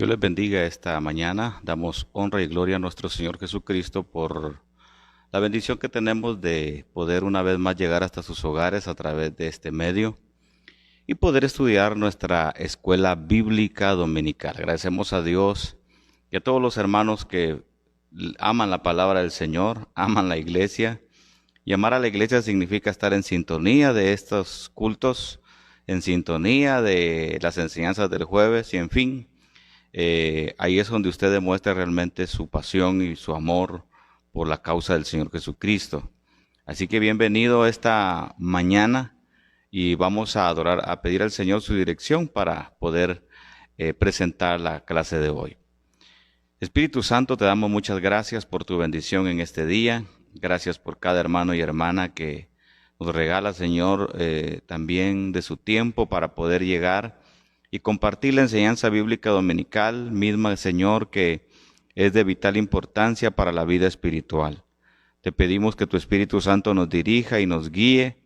Dios les bendiga esta mañana. Damos honra y gloria a nuestro Señor Jesucristo por la bendición que tenemos de poder una vez más llegar hasta sus hogares a través de este medio y poder estudiar nuestra escuela bíblica dominical. Agradecemos a Dios y a todos los hermanos que aman la palabra del Señor, aman la iglesia. Y amar a la iglesia significa estar en sintonía de estos cultos, en sintonía de las enseñanzas del jueves y en fin. Ahí es donde usted demuestra realmente su pasión y su amor por la causa del Señor Jesucristo. Así que bienvenido esta mañana y vamos a adorar, a pedir al Señor su dirección para poder presentar la clase de hoy. Espíritu Santo, te damos muchas gracias por tu bendición en este día. Gracias por cada hermano y hermana que nos regala, Señor, también de su tiempo para poder llegar y compartir la enseñanza bíblica dominical, misma, Señor, que es de vital importancia para la vida espiritual. Te pedimos que tu Espíritu Santo nos dirija y nos guíe.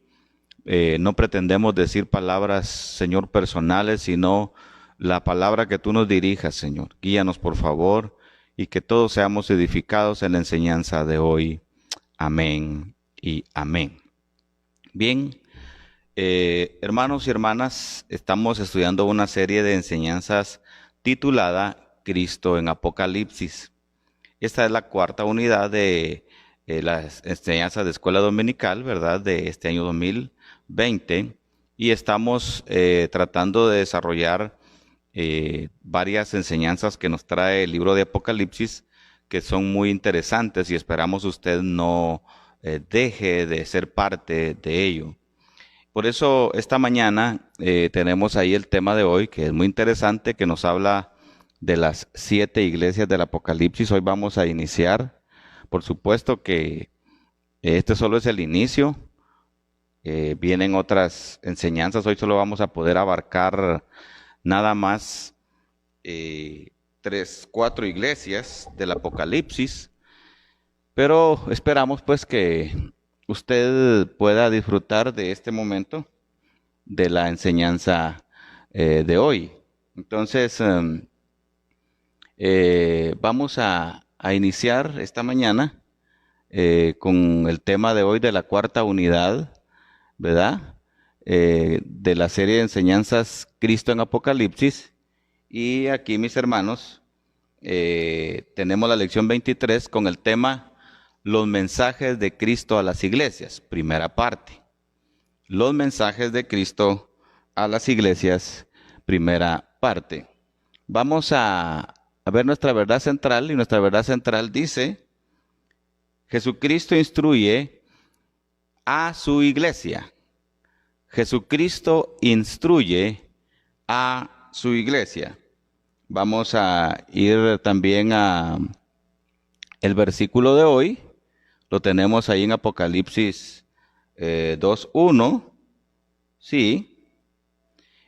No pretendemos decir palabras, Señor, personales, sino la palabra que tú nos dirijas, Señor. Guíanos, por favor, y que todos seamos edificados en la enseñanza de hoy. Amén y amén. Bien. Hermanos y hermanas, estamos estudiando una serie de enseñanzas titulada Cristo en Apocalipsis. Esta es la cuarta unidad de las enseñanzas de escuela dominical, ¿verdad? De este año 2020. Y estamos tratando de desarrollar varias enseñanzas que nos trae el libro de Apocalipsis, que son muy interesantes y esperamos usted no deje de ser parte de ello. Por eso esta mañana tenemos ahí el tema de hoy, que es muy interesante, que nos habla de las 7 iglesias del Apocalipsis. Hoy vamos a iniciar. Por supuesto que este solo es el inicio. Vienen otras enseñanzas. Hoy solo vamos a poder abarcar nada más 3, 4 iglesias del Apocalipsis. Pero esperamos pues que usted pueda disfrutar de este momento de la enseñanza de hoy. Entonces, vamos a iniciar esta mañana con el tema de hoy de la cuarta unidad, ¿verdad? De la serie de enseñanzas Cristo en Apocalipsis. Y aquí, mis hermanos, tenemos la lección 23 con el tema Los mensajes de Cristo a las iglesias, primera parte. Los mensajes de Cristo a las iglesias, primera parte. Vamos a ver nuestra verdad central, y nuestra verdad central dice: Jesucristo instruye a su iglesia. Jesucristo instruye a su iglesia. Vamos a ir también a el versículo de hoy. Lo tenemos ahí en Apocalipsis 2:1, sí.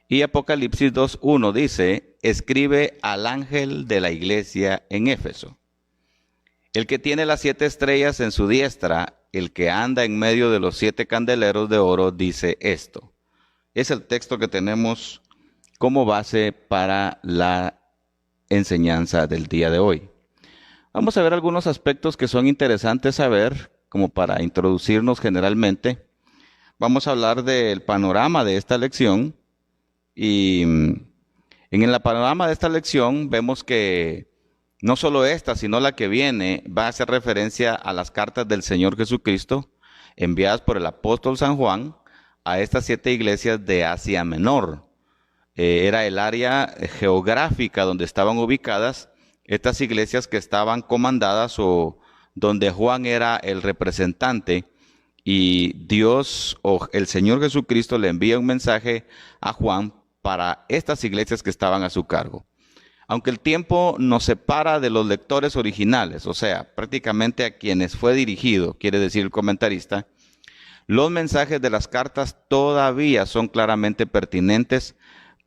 Y Apocalipsis 2:1 dice: escribe al ángel de la iglesia en Éfeso. El que tiene las 7 estrellas en su diestra, el que anda en medio de los 7 candeleros de oro, dice esto. Es el texto que tenemos como base para la enseñanza del día de hoy. Vamos a ver algunos aspectos que son interesantes saber, como para introducirnos generalmente. Vamos a hablar del panorama de esta lección y en el panorama de esta lección vemos que no solo esta, sino la que viene va a hacer referencia a las cartas del Señor Jesucristo enviadas por el apóstol San Juan a estas 7 iglesias de Asia Menor. Era el área geográfica donde estaban ubicadas estas iglesias que estaban comandadas o donde Juan era el representante, y Dios o el Señor Jesucristo le envía un mensaje a Juan para estas iglesias que estaban a su cargo. Aunque el tiempo nos separa de los lectores originales, o sea, prácticamente a quienes fue dirigido, quiere decir el comentarista, los mensajes de las cartas todavía son claramente pertinentes.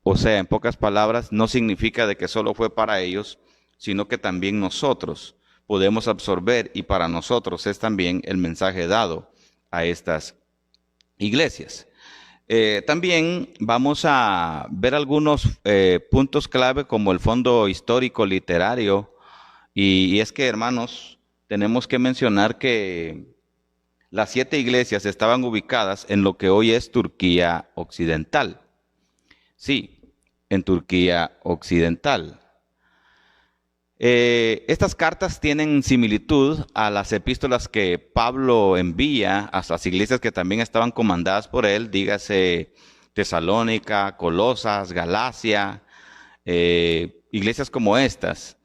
O sea, en pocas palabras, no significa de que solo fue para ellos, sino que también nosotros podemos absorber, y para nosotros es también el mensaje dado a estas iglesias. También vamos a ver algunos puntos clave como el fondo histórico literario. Y es que, hermanos, tenemos que mencionar que las 7 iglesias estaban ubicadas en lo que hoy es Turquía Occidental. Sí, en Turquía Occidental. Estas cartas tienen similitud a las epístolas que Pablo envía a las iglesias que también estaban comandadas por él, dígase Tesalónica, Colosas, Galacia, iglesias como estas.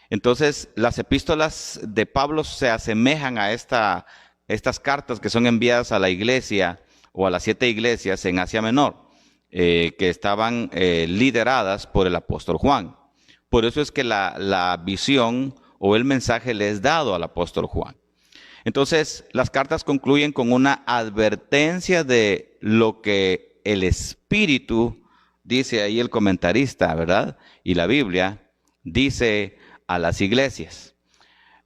Entonces, las epístolas de Pablo se asemejan a estas cartas que son enviadas a la iglesia o a las 7 iglesias en Asia Menor, que estaban lideradas por el apóstol Juan. Por eso es que la visión o el mensaje le es dado al apóstol Juan. Entonces, las cartas concluyen con una advertencia de lo que el Espíritu, dice ahí el comentarista, ¿verdad? Y la Biblia dice a las iglesias.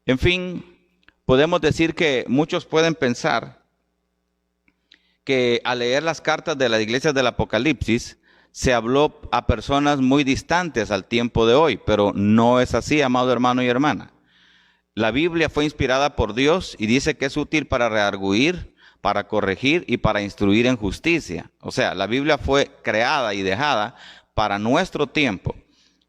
En fin, podemos decir que muchos pueden pensar que al leer las cartas de las iglesias del Apocalipsis, se habló a personas muy distantes al tiempo de hoy, pero no es así, amado hermano y hermana. La Biblia fue inspirada por Dios y dice que es útil para redarguir, para corregir y para instruir en justicia. O sea, la Biblia fue creada y dejada para nuestro tiempo.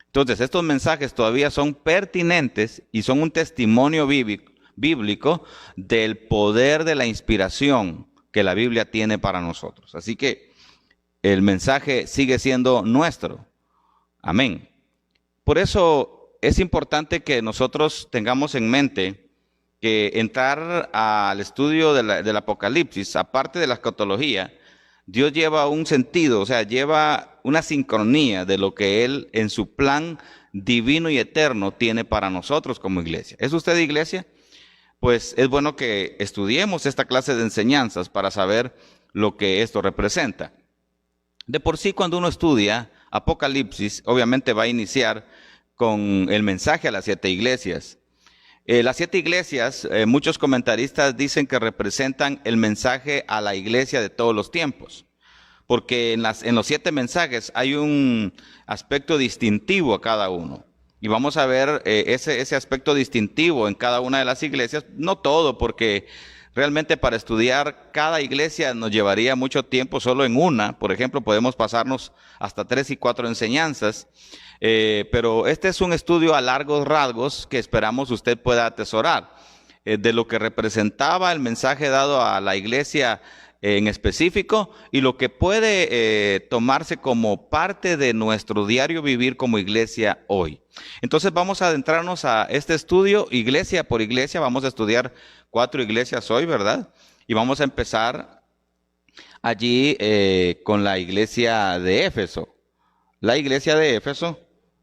Entonces, estos mensajes todavía son pertinentes y son un testimonio bíblico del poder de la inspiración que la Biblia tiene para nosotros. Así que el mensaje sigue siendo nuestro. Amén. Por eso es importante que nosotros tengamos en mente que entrar al estudio del Apocalipsis, aparte de la escatología, Dios lleva un sentido, o sea, lleva una sincronía de lo que Él en su plan divino y eterno tiene para nosotros como iglesia. ¿Es usted iglesia? Pues es bueno que estudiemos esta clase de enseñanzas para saber lo que esto representa. De por sí, cuando uno estudia Apocalipsis, obviamente va a iniciar con el mensaje a las 7 iglesias. Las 7 iglesias, muchos comentaristas dicen que representan el mensaje a la iglesia de todos los tiempos, porque en los 7 mensajes hay un aspecto distintivo a cada uno. Y vamos a ver ese aspecto distintivo en cada una de las iglesias, no todo, porque realmente para estudiar cada iglesia nos llevaría mucho tiempo solo en una. Por ejemplo, podemos pasarnos hasta 3 y 4 enseñanzas. Pero este es un estudio a largos rasgos que esperamos usted pueda atesorar de lo que representaba el mensaje dado a la iglesia en específico y lo que puede tomarse como parte de nuestro diario vivir como iglesia hoy. Entonces vamos a adentrarnos a este estudio iglesia por iglesia. Vamos a estudiar 4 iglesias hoy, ¿verdad? Y vamos a empezar allí con la iglesia de Éfeso. La iglesia de Éfeso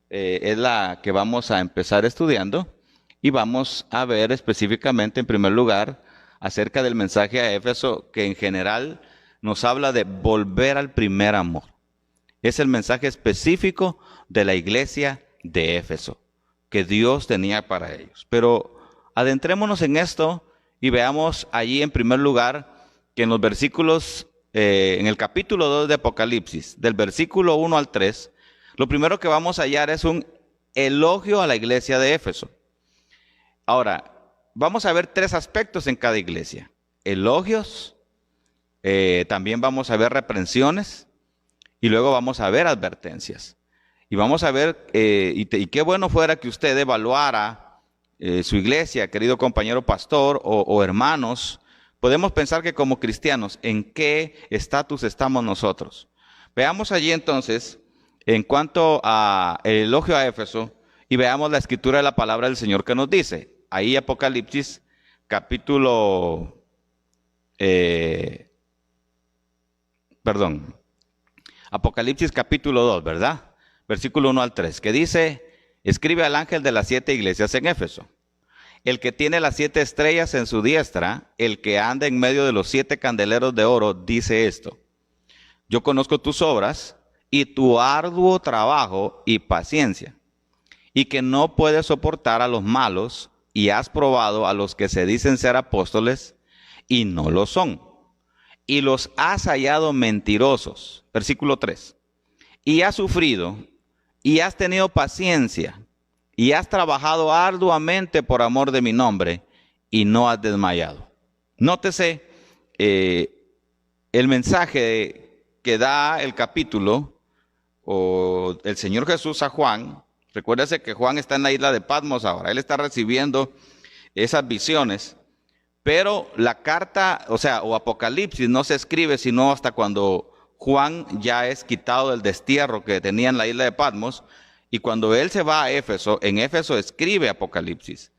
es la que vamos a empezar estudiando y vamos a ver específicamente, en primer lugar, acerca del mensaje a Éfeso, que en general nos habla de volver al primer amor. Es el mensaje específico de la iglesia de Éfeso que Dios tenía para ellos. Pero adentrémonos en esto y veamos allí en primer lugar que en los versículos, en el capítulo 2 de Apocalipsis, del versículo 1 al 3, lo primero que vamos a hallar es un elogio a la iglesia de Éfeso. Ahora, vamos a ver 3 aspectos en cada iglesia. Elogios, también vamos a ver reprensiones y luego vamos a ver advertencias. Y vamos a ver, y qué bueno fuera que usted evaluara su iglesia, querido compañero pastor o hermanos. Podemos pensar que como cristianos, ¿en qué estatus estamos nosotros? Veamos allí entonces, en cuanto a el elogio a Éfeso, y veamos la escritura de la palabra del Señor que nos dice. Ahí Apocalipsis capítulo, Apocalipsis capítulo 2, ¿verdad? Versículo 1 al 3, que dice, escribe al ángel de las 7 iglesias en Éfeso. El que tiene las 7 estrellas en su diestra, el que anda en medio de los 7 candeleros de oro, dice esto. Yo conozco tus obras y tu arduo trabajo y paciencia, y que no puedes soportar a los malos, y has probado a los que se dicen ser apóstoles y no lo son, y los has hallado mentirosos. Versículo 3. Y has sufrido, y has tenido paciencia, y has trabajado arduamente por amor de mi nombre, y no has desmayado. Nótese el mensaje que da el capítulo, o el Señor Jesús a Juan. Recuérdese que Juan está en la isla de Patmos ahora. Él está recibiendo esas visiones. Pero la carta, o Apocalipsis, no se escribe sino hasta cuando Juan ya es quitado del destierro que tenía en la isla de Patmos. Y cuando él se va a Éfeso, en Éfeso escribe Apocalipsis.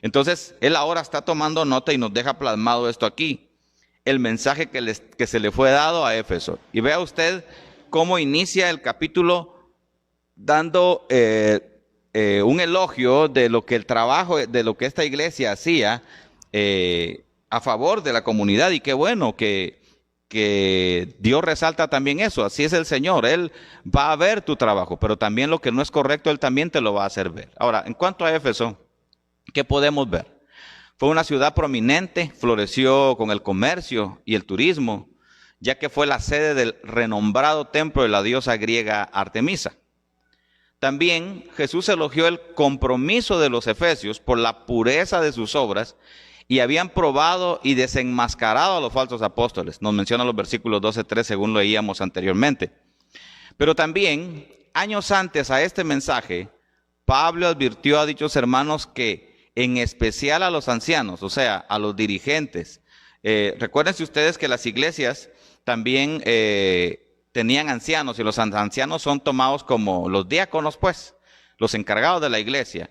Entonces, él ahora está tomando nota y nos deja plasmado esto aquí. El mensaje que se le fue dado a Éfeso. Y vea usted cómo inicia el capítulo dando un elogio de lo que el trabajo, de lo que esta iglesia hacía a favor de la comunidad. Y qué bueno que Dios resalta también eso. Así es el Señor. Él va a ver tu trabajo, pero también lo que no es correcto, Él también te lo va a hacer ver. Ahora, en cuanto a Éfeso, ¿qué podemos ver? Fue una ciudad prominente, floreció con el comercio y el turismo, ya que fue la sede del renombrado templo de la diosa griega Artemisa. También Jesús elogió el compromiso de los efesios por la pureza de sus obras y habían probado y desenmascarado a los falsos apóstoles. Nos menciona los versículos 12-3 según leíamos anteriormente. Pero también, años antes a este mensaje, Pablo advirtió a dichos hermanos que en especial a los ancianos, o sea, a los dirigentes. Recuérdense ustedes que las iglesias también tenían ancianos, y los ancianos son tomados como los diáconos, pues, los encargados de la iglesia.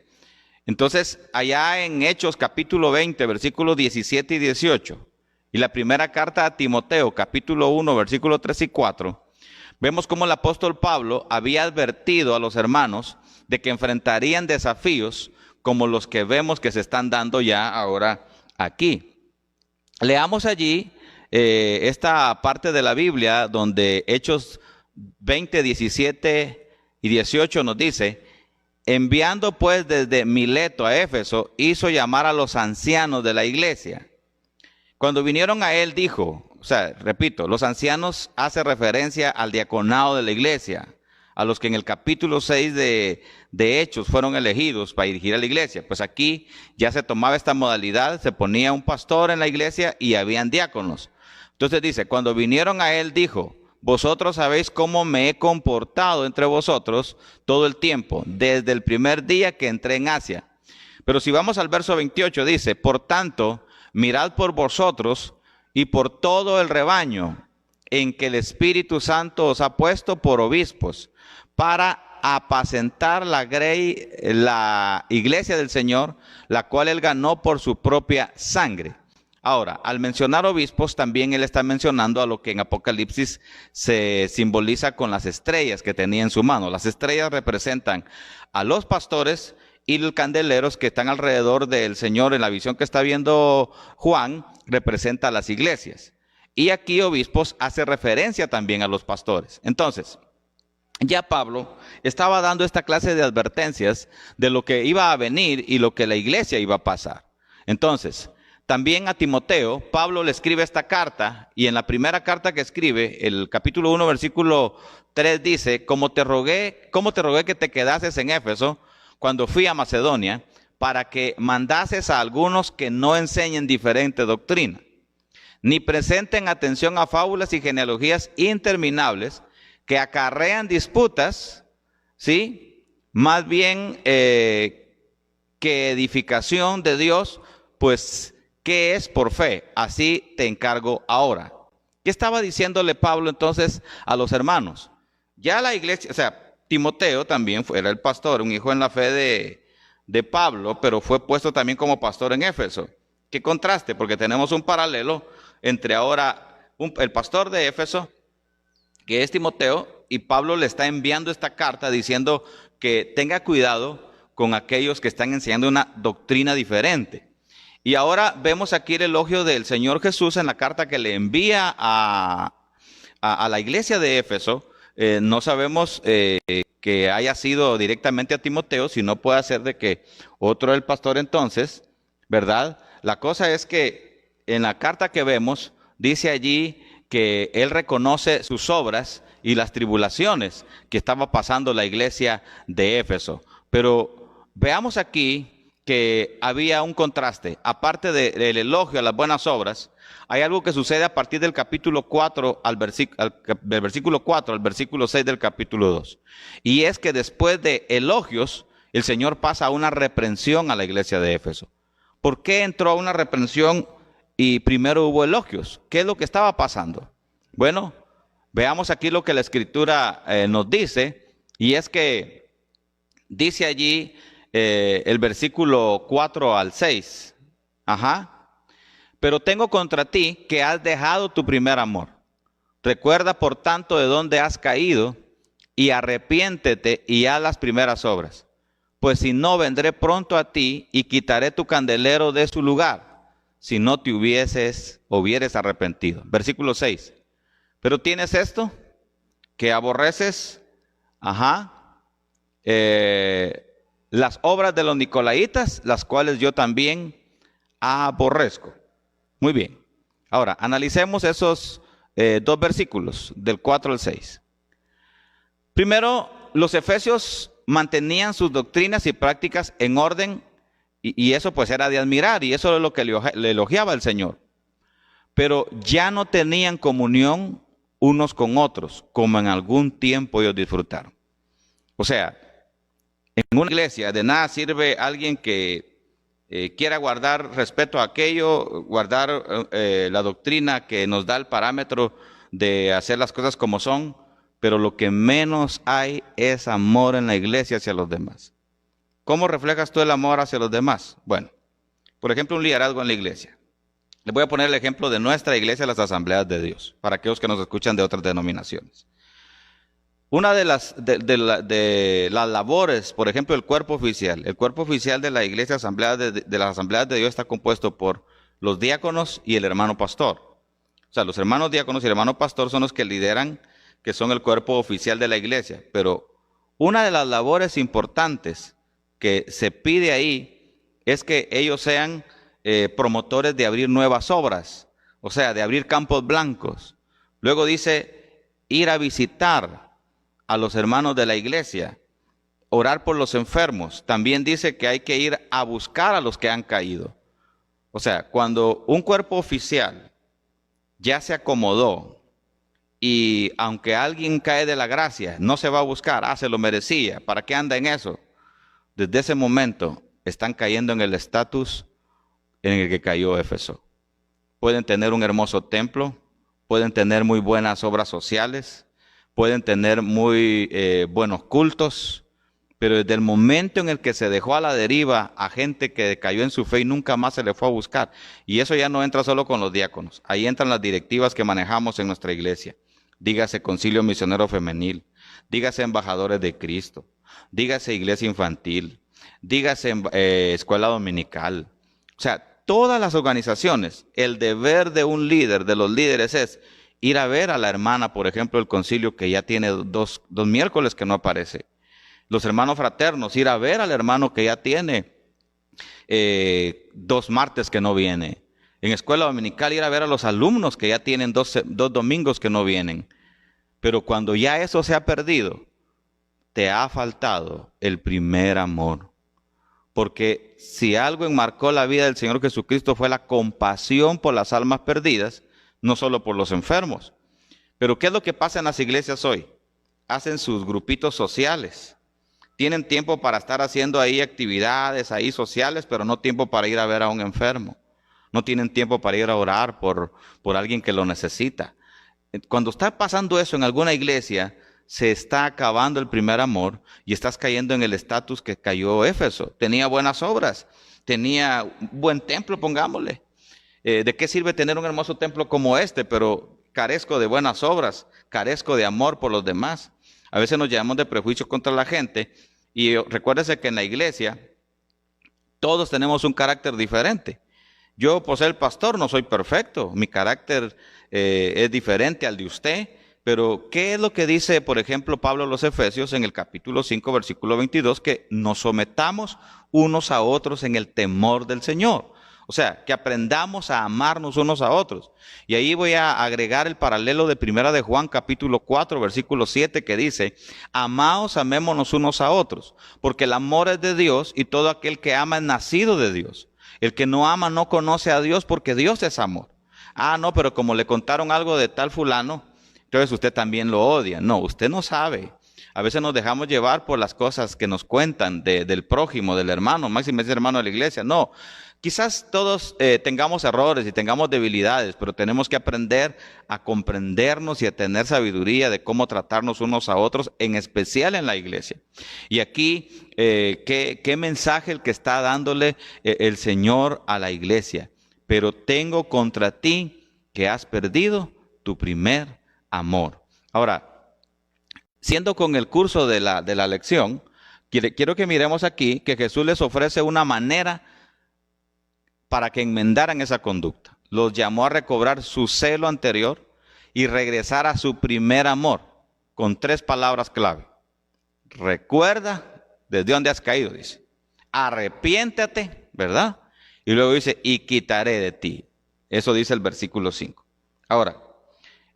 Entonces, allá en Hechos capítulo 20, versículos 17 y 18, y la primera carta a Timoteo, capítulo 1, versículos 3 y 4, vemos cómo el apóstol Pablo había advertido a los hermanos de que enfrentarían desafíos como los que vemos que se están dando ya ahora aquí. Leamos allí esta parte de la Biblia donde Hechos 20, 17 y 18 nos dice: enviando pues desde Mileto a Éfeso, hizo llamar a los ancianos de la iglesia. Cuando vinieron a él dijo, repito, los ancianos hace referencia al diaconado de la iglesia, a los que en el capítulo 6 de Hechos fueron elegidos para dirigir a la iglesia. Pues aquí ya se tomaba esta modalidad, se ponía un pastor en la iglesia y habían diáconos. Entonces dice, cuando vinieron a él dijo, vosotros sabéis cómo me he comportado entre vosotros todo el tiempo, desde el primer día que entré en Asia. Pero si vamos al verso 28 dice, por tanto, mirad por vosotros y por todo el rebaño en que el Espíritu Santo os ha puesto por obispos, para apacentar la iglesia del Señor, la cual él ganó por su propia sangre. Ahora, al mencionar obispos, también él está mencionando a lo que en Apocalipsis se simboliza con las estrellas que tenía en su mano. Las estrellas representan a los pastores y los candeleros que están alrededor del Señor. En la visión que está viendo Juan, representa a las iglesias. Y aquí obispos hace referencia también a los pastores. Entonces, ya Pablo estaba dando esta clase de advertencias de lo que iba a venir y lo que la iglesia iba a pasar. Entonces, también a Timoteo, Pablo le escribe esta carta, y en la primera carta que escribe, el capítulo 1, versículo 3 dice, ¿cómo te rogué que te quedases en Éfeso cuando fui a Macedonia, para que mandases a algunos que no enseñen diferente doctrina, ni presenten atención a fábulas y genealogías interminables que acarrean disputas, ¿sí? Más bien que edificación de Dios, pues ¿qué es por fe? Así te encargo ahora. ¿Qué estaba diciéndole Pablo entonces a los hermanos? Ya la iglesia, Timoteo también era el pastor, un hijo en la fe de Pablo, pero fue puesto también como pastor en Éfeso. ¿Qué contraste? Porque tenemos un paralelo entre ahora el pastor de Éfeso, que es Timoteo, y Pablo le está enviando esta carta diciendo que tenga cuidado con aquellos que están enseñando una doctrina diferente. Y ahora vemos aquí el elogio del Señor Jesús en la carta que le envía a la iglesia de Éfeso. No sabemos que haya sido directamente a Timoteo, sino puede ser de que otro el pastor entonces, ¿verdad? La cosa es que en la carta que vemos, dice allí que él reconoce sus obras y las tribulaciones que estaba pasando la iglesia de Éfeso. Pero veamos aquí que había un contraste. Aparte del elogio a las buenas obras, hay algo que sucede a partir del capítulo 4 del versículo 4 al versículo 6 del capítulo 2. Y es que después de elogios, el Señor pasa a una reprensión a la iglesia de Éfeso. ¿Por qué entró a una reprensión y primero hubo elogios? ¿Qué es lo que estaba pasando? Bueno, veamos aquí lo que la Escritura nos dice, y es que dice allí el versículo 4 al 6. Pero tengo contra ti que has dejado tu primer amor. Recuerda, por tanto, de dónde has caído, y arrepiéntete y haz las primeras obras. Pues si no, vendré pronto a ti y quitaré tu candelero de su lugar, si no te hubieres arrepentido. Versículo 6. Pero tienes esto, que aborreces, las obras de los nicolaitas, las cuales yo también aborrezco. Muy bien. Ahora, analicemos esos dos versículos, del 4 al 6. Primero, los efesios mantenían sus doctrinas y prácticas en orden, y eso pues era de admirar, y eso es lo que le elogiaba el Señor. Pero ya no tenían comunión unos con otros, como en algún tiempo ellos disfrutaron. O sea, en una iglesia de nada sirve alguien que quiera guardar respeto a aquello, guardar la doctrina que nos da el parámetro de hacer las cosas como son, pero lo que menos hay es amor en la iglesia hacia los demás. ¿Cómo reflejas tú el amor hacia los demás? Bueno, por ejemplo, un liderazgo en la iglesia. Les voy a poner el ejemplo de nuestra iglesia, las Asambleas de Dios, para aquellos que nos escuchan de otras denominaciones. Una de las labores, por ejemplo, el cuerpo oficial de la iglesia de las Asambleas de Dios está compuesto por los diáconos y el hermano pastor. O sea, los hermanos diáconos y el hermano pastor son los que lideran, que son el cuerpo oficial de la iglesia. Pero una de las labores importantes que se pide ahí es que ellos sean promotores de abrir nuevas obras, o sea, de abrir campos blancos. Luego dice ir a visitar a los hermanos de la iglesia, orar por los enfermos. También dice que hay que ir a buscar a los que han caído. O sea, cuando un cuerpo oficial ya se acomodó y aunque alguien cae de la gracia, no se va a buscar, se lo merecía, ¿para qué anda en eso? Desde ese momento están cayendo en el estatus en el que cayó Éfeso. Pueden tener un hermoso templo, pueden tener muy buenas obras sociales, pueden tener muy buenos cultos, pero desde el momento en el que se dejó a la deriva a gente que cayó en su fe y nunca más se le fue a buscar, y eso ya no entra solo con los diáconos, ahí entran las directivas que manejamos en nuestra iglesia, dígase Concilio Misionero Femenil, dígase Embajadores de Cristo, dígase Iglesia Infantil, dígase Escuela Dominical. O sea, todas las organizaciones, el deber de un líder, de los líderes, es ir a ver a la hermana, por ejemplo, el concilio que ya tiene dos miércoles que no aparece. Los hermanos fraternos, ir a ver al hermano que ya tiene 2 martes que no viene. En escuela dominical, ir a ver a los alumnos que ya tienen 2 domingos que no vienen. Pero cuando ya eso se ha perdido, te ha faltado el primer amor. Porque si algo enmarcó la vida del Señor Jesucristo fue la compasión por las almas perdidas, no solo por los enfermos. Pero ¿qué es lo que pasa en las iglesias hoy? Hacen sus grupitos sociales. Tienen tiempo para estar haciendo ahí actividades ahí sociales, pero no tiempo para ir a ver a un enfermo. No tienen tiempo para ir a orar por alguien que lo necesita. Cuando está pasando eso en alguna iglesia, se está acabando el primer amor y estás cayendo en el estatus que cayó Éfeso. Tenía buenas obras, tenía un buen templo, pongámosle. ¿De qué sirve tener un hermoso templo como este? Pero carezco de buenas obras, carezco de amor por los demás. A veces nos llevamos de prejuicio contra la gente y recuérdese que en la iglesia todos tenemos un carácter diferente. Yo, por ser el pastor, no soy perfecto. Mi carácter es diferente al de usted. Pero, ¿qué es lo que dice, por ejemplo, Pablo a los Efesios en el capítulo 5, versículo 22? Que nos sometamos unos a otros en el temor del Señor. O sea, que aprendamos a amarnos unos a otros. Y ahí voy a agregar el paralelo de Primera de Juan, capítulo 4, versículo 7, que dice: amaos, amémonos unos a otros, porque el amor es de Dios y todo aquel que ama es nacido de Dios. El que no ama no conoce a Dios, porque Dios es amor. Ah, no, pero como le contaron algo de tal fulano, entonces usted también lo odia. No, usted no sabe. A veces nos dejamos llevar por las cosas que nos cuentan del prójimo, del hermano, máximo es hermano de la iglesia. No, quizás todos tengamos errores y tengamos debilidades, pero tenemos que aprender a comprendernos y a tener sabiduría de cómo tratarnos unos a otros, en especial en la iglesia. Y aquí, ¿qué mensaje el que está dándole el Señor a la iglesia? Pero tengo contra ti que has perdido tu primer amor. Ahora, siendo con el curso de la lección, quiero que miremos aquí que Jesús les ofrece una manera para que enmendaran esa conducta. Los llamó a recobrar su celo anterior y regresar a su primer amor, con 3 palabras clave. Recuerda desde dónde has caído, dice. Arrepiéntate, ¿verdad? Y luego dice, y quitaré de ti. Eso dice el versículo 5. Ahora,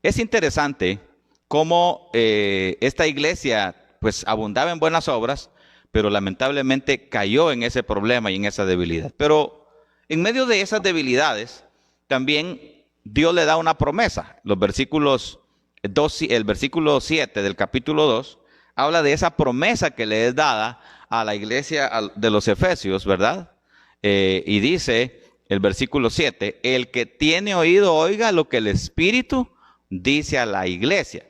es interesante cómo esta iglesia pues abundaba en buenas obras, pero lamentablemente cayó en ese problema y en esa debilidad. Pero en medio de esas debilidades, también Dios le da una promesa. El versículo 7 del capítulo 2 habla de esa promesa que le es dada a la iglesia de los Efesios, ¿verdad? Y dice el versículo 7, el que tiene oído oiga lo que el Espíritu dice a la iglesia.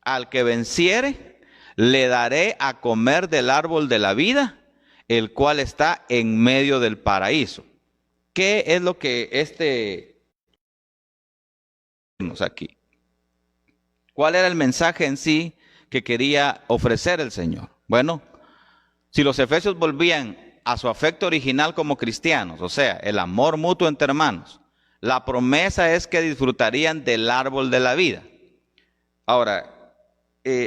Al que venciere, le daré a comer del árbol de la vida, el cual está en medio del paraíso. ¿Qué es lo que aquí? ¿Cuál era el mensaje en sí que quería ofrecer el Señor? Bueno, si los efesios volvían a su afecto original como cristianos, o sea, el amor mutuo entre hermanos, la promesa es que disfrutarían del árbol de la vida. Ahora,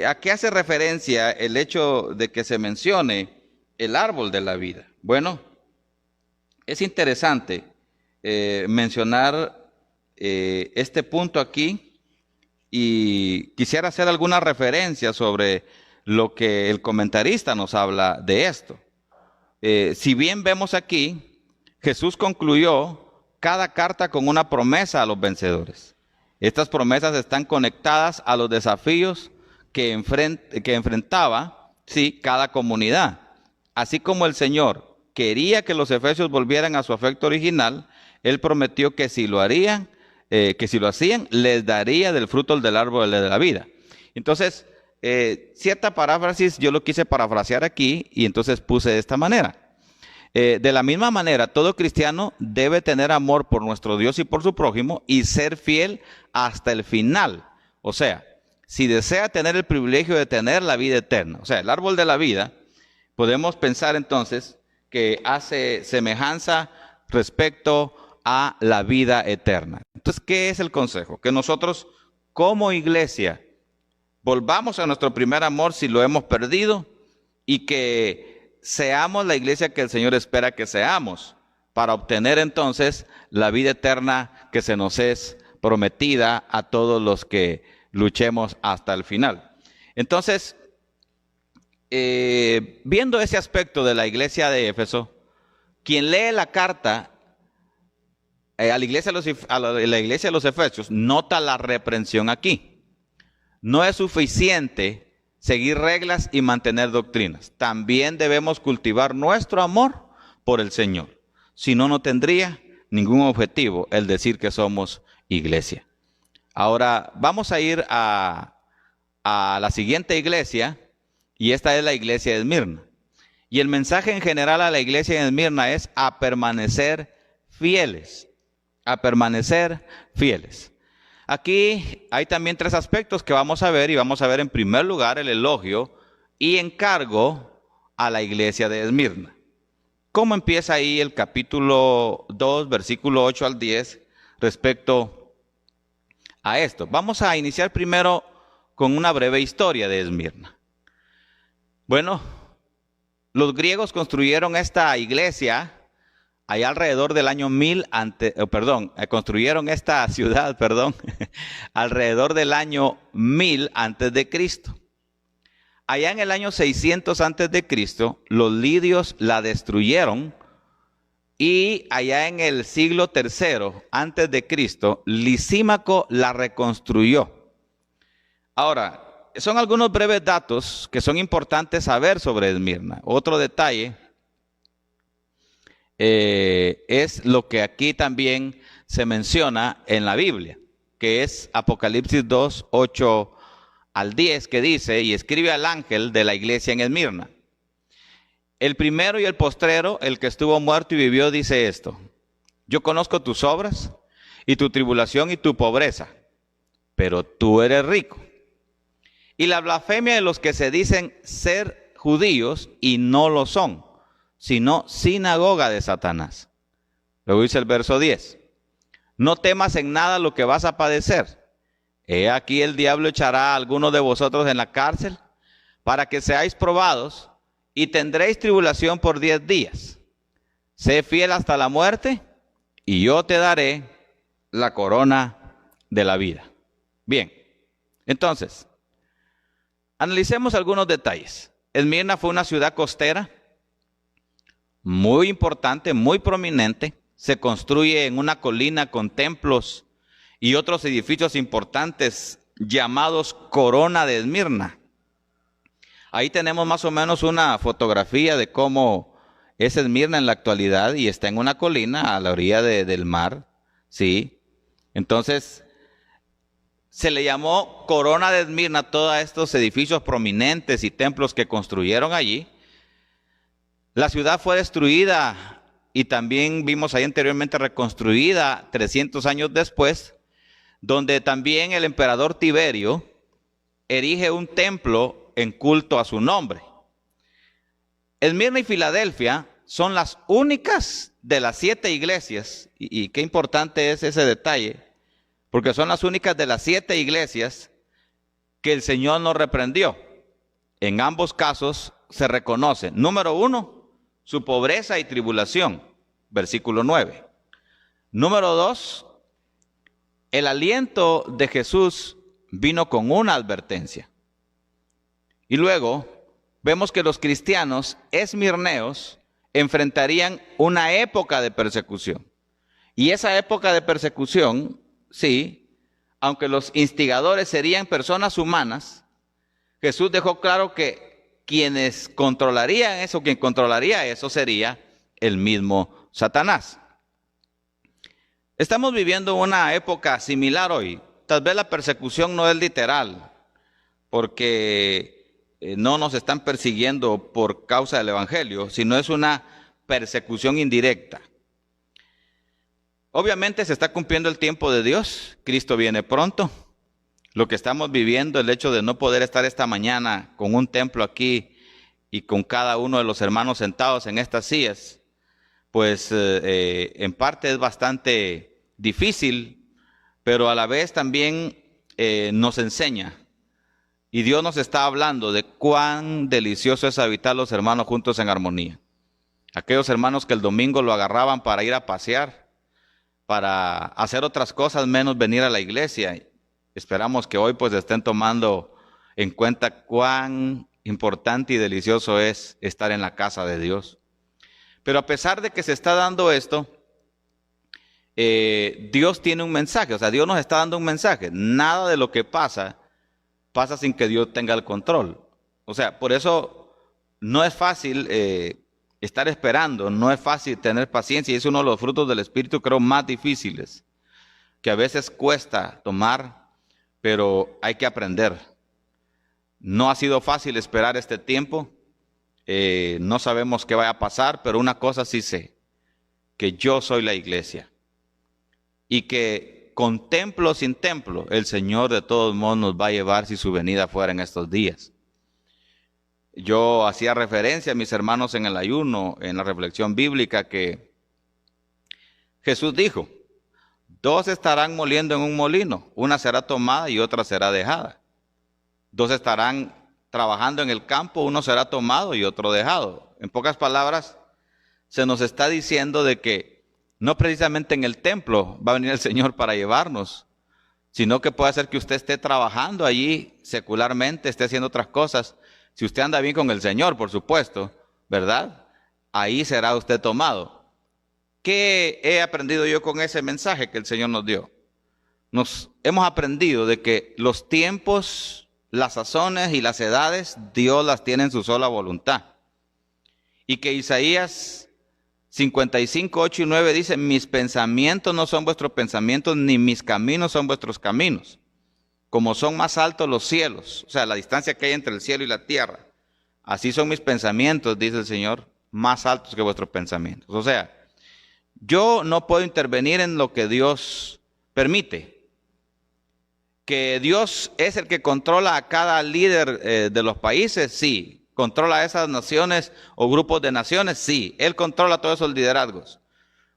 ¿a qué hace referencia el hecho de que se mencione el árbol de la vida? Bueno, es interesante mencionar este punto aquí y quisiera hacer alguna referencia sobre lo que el comentarista nos habla de esto. Si bien vemos aquí, Jesús concluyó cada carta con una promesa a los vencedores. Estas promesas están conectadas a los desafíos que enfrentaba, sí, cada comunidad. Así como el Señor quería que los efesios volvieran a su afecto original, Él prometió que si lo hacían, les daría del fruto del árbol de la vida. Entonces, cierta paráfrasis yo lo quise parafrasear aquí y entonces puse de esta manera. De la misma manera, todo cristiano debe tener amor por nuestro Dios y por su prójimo y ser fiel hasta el final. O sea, si desea tener el privilegio de tener la vida eterna, o sea, el árbol de la vida, podemos pensar entonces que hace semejanza respecto a la vida eterna. Entonces, ¿qué es el consejo? Que nosotros como iglesia volvamos a nuestro primer amor si lo hemos perdido y que seamos la iglesia que el Señor espera que seamos para obtener entonces la vida eterna que se nos es prometida a todos los que luchemos hasta el final. Entonces, viendo ese aspecto de la iglesia de Éfeso, quien lee la carta a la iglesia de los Efesios nota la reprensión aquí. No es suficiente seguir reglas y mantener doctrinas. También debemos cultivar nuestro amor por el Señor. Si no, no tendría ningún objetivo el decir que somos iglesia. Ahora vamos a ir a la siguiente iglesia, y esta es la iglesia de Esmirna. Y el mensaje en general a la iglesia de Esmirna es a permanecer fieles. A permanecer fieles. Aquí hay también 3 aspectos que vamos a ver, y vamos a ver en primer lugar el elogio y encargo a la iglesia de Esmirna. ¿Cómo empieza ahí el capítulo 2, versículo 8 al 10 respecto a esto? Vamos a iniciar primero con una breve historia de Esmirna. Bueno, los griegos construyeron esta iglesia allá alrededor del año 1000 construyeron esta ciudad, alrededor del año 1000 antes de Cristo. Allá en el año 600 antes de Cristo, los lidios la destruyeron, y allá en el siglo III antes de Cristo, Lisímaco la reconstruyó. Ahora, son algunos breves datos que son importantes saber sobre Esmirna. Otro detalle es lo que aquí también se menciona en la Biblia, que es Apocalipsis 2, 8 al 10, que dice: y escribe al ángel de la iglesia en Esmirna. El primero y el postrero, el que estuvo muerto y vivió, dice esto: yo conozco tus obras y tu tribulación y tu pobreza, pero tú eres rico. Y la blasfemia de los que se dicen ser judíos y no lo son, sino sinagoga de Satanás. Luego dice el verso 10: no temas en nada lo que vas a padecer. He aquí el diablo echará a algunos de vosotros en la cárcel para que seáis probados, y tendréis tribulación por 10 días. Sé fiel hasta la muerte, y yo te daré la corona de la vida. Bien, entonces, analicemos algunos detalles. Esmirna fue una ciudad costera muy importante, muy prominente. Se construye en una colina con templos y otros edificios importantes llamados Corona de Esmirna. Ahí tenemos más o menos una fotografía de cómo es Esmirna en la actualidad, y está en una colina a la orilla del mar, ¿sí? Entonces, se le llamó Corona de Esmirna a todos estos edificios prominentes y templos que construyeron allí. La ciudad fue destruida y también vimos ahí anteriormente reconstruida 300 años después, donde también el emperador Tiberio erige un templo en culto a su nombre. Esmirna y Filadelfia son las únicas de las 7 iglesias, y qué importante es ese detalle, porque son las únicas de las 7 iglesias que el Señor nos reprendió. En ambos casos se reconoce, número 1, su pobreza y tribulación, versículo 9. Número 2, el aliento de Jesús vino con una advertencia. Y luego vemos que los cristianos esmirneos enfrentarían una época de persecución. Y esa época de persecución, sí, aunque los instigadores serían personas humanas, Jesús dejó claro que quien controlaría eso sería el mismo Satanás. Estamos viviendo una época similar hoy. Tal vez la persecución no es literal, porque no nos están persiguiendo por causa del evangelio, sino es una persecución indirecta. Obviamente se está cumpliendo el tiempo de Dios, Cristo viene pronto. Lo que estamos viviendo, el hecho de no poder estar esta mañana con un templo aquí y con cada uno de los hermanos sentados en estas sillas, pues en parte es bastante difícil, pero a la vez también nos enseña. Y Dios nos está hablando de cuán delicioso es habitar los hermanos juntos en armonía. Aquellos hermanos que el domingo lo agarraban para ir a pasear, para hacer otras cosas menos venir a la iglesia. Esperamos que hoy pues estén tomando en cuenta cuán importante y delicioso es estar en la casa de Dios. Pero a pesar de que se está dando esto, Dios tiene un mensaje, o sea, Dios nos está dando un mensaje. Nada de lo que pasa sin que Dios tenga el control. O sea, por eso no es fácil estar esperando, no es fácil tener paciencia, y es uno de los frutos del Espíritu, creo, más difíciles, que a veces cuesta tomar, pero hay que aprender. No ha sido fácil esperar este tiempo, no sabemos qué vaya a pasar, pero una cosa sí sé, que yo soy la iglesia, y que con templo o sin templo, el Señor de todos modos nos va a llevar si su venida fuera en estos días. Yo hacía referencia a mis hermanos en el ayuno, en la reflexión bíblica, que Jesús dijo: 2 estarán moliendo en un molino, una será tomada y otra será dejada. 2 estarán trabajando en el campo, uno será tomado y otro dejado. En pocas palabras, se nos está diciendo de que no precisamente en el templo va a venir el Señor para llevarnos, sino que puede ser que usted esté trabajando allí secularmente, esté haciendo otras cosas. Si usted anda bien con el Señor, por supuesto, ¿verdad? Ahí será usted tomado. ¿Qué he aprendido yo con ese mensaje que el Señor nos dio? Hemos aprendido de que los tiempos, las sazones y las edades, Dios las tiene en su sola voluntad. Y que Isaías 55, 8 y 9 dice, mis pensamientos no son vuestros pensamientos, ni mis caminos son vuestros caminos. Como son más altos los cielos, o sea, la distancia que hay entre el cielo y la tierra, así son mis pensamientos, dice el Señor, más altos que vuestros pensamientos. O sea, yo no puedo intervenir en lo que Dios permite. Que Dios es el que controla a cada líder de los países, sí. ¿Controla a esas naciones o grupos de naciones? Sí. Él controla todos esos liderazgos.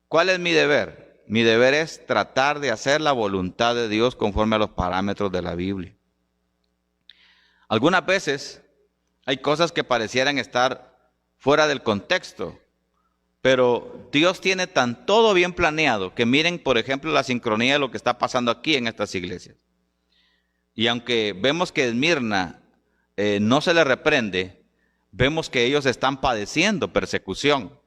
¿Cuál es mi deber? Mi deber es tratar de hacer la voluntad de Dios conforme a los parámetros de la Biblia. Algunas veces hay cosas que parecieran estar fuera del contexto, pero Dios tiene tan todo bien planeado que miren, por ejemplo, la sincronía de lo que está pasando aquí en estas iglesias. Y aunque vemos que Esmirna no se le reprende, vemos que ellos están padeciendo persecución.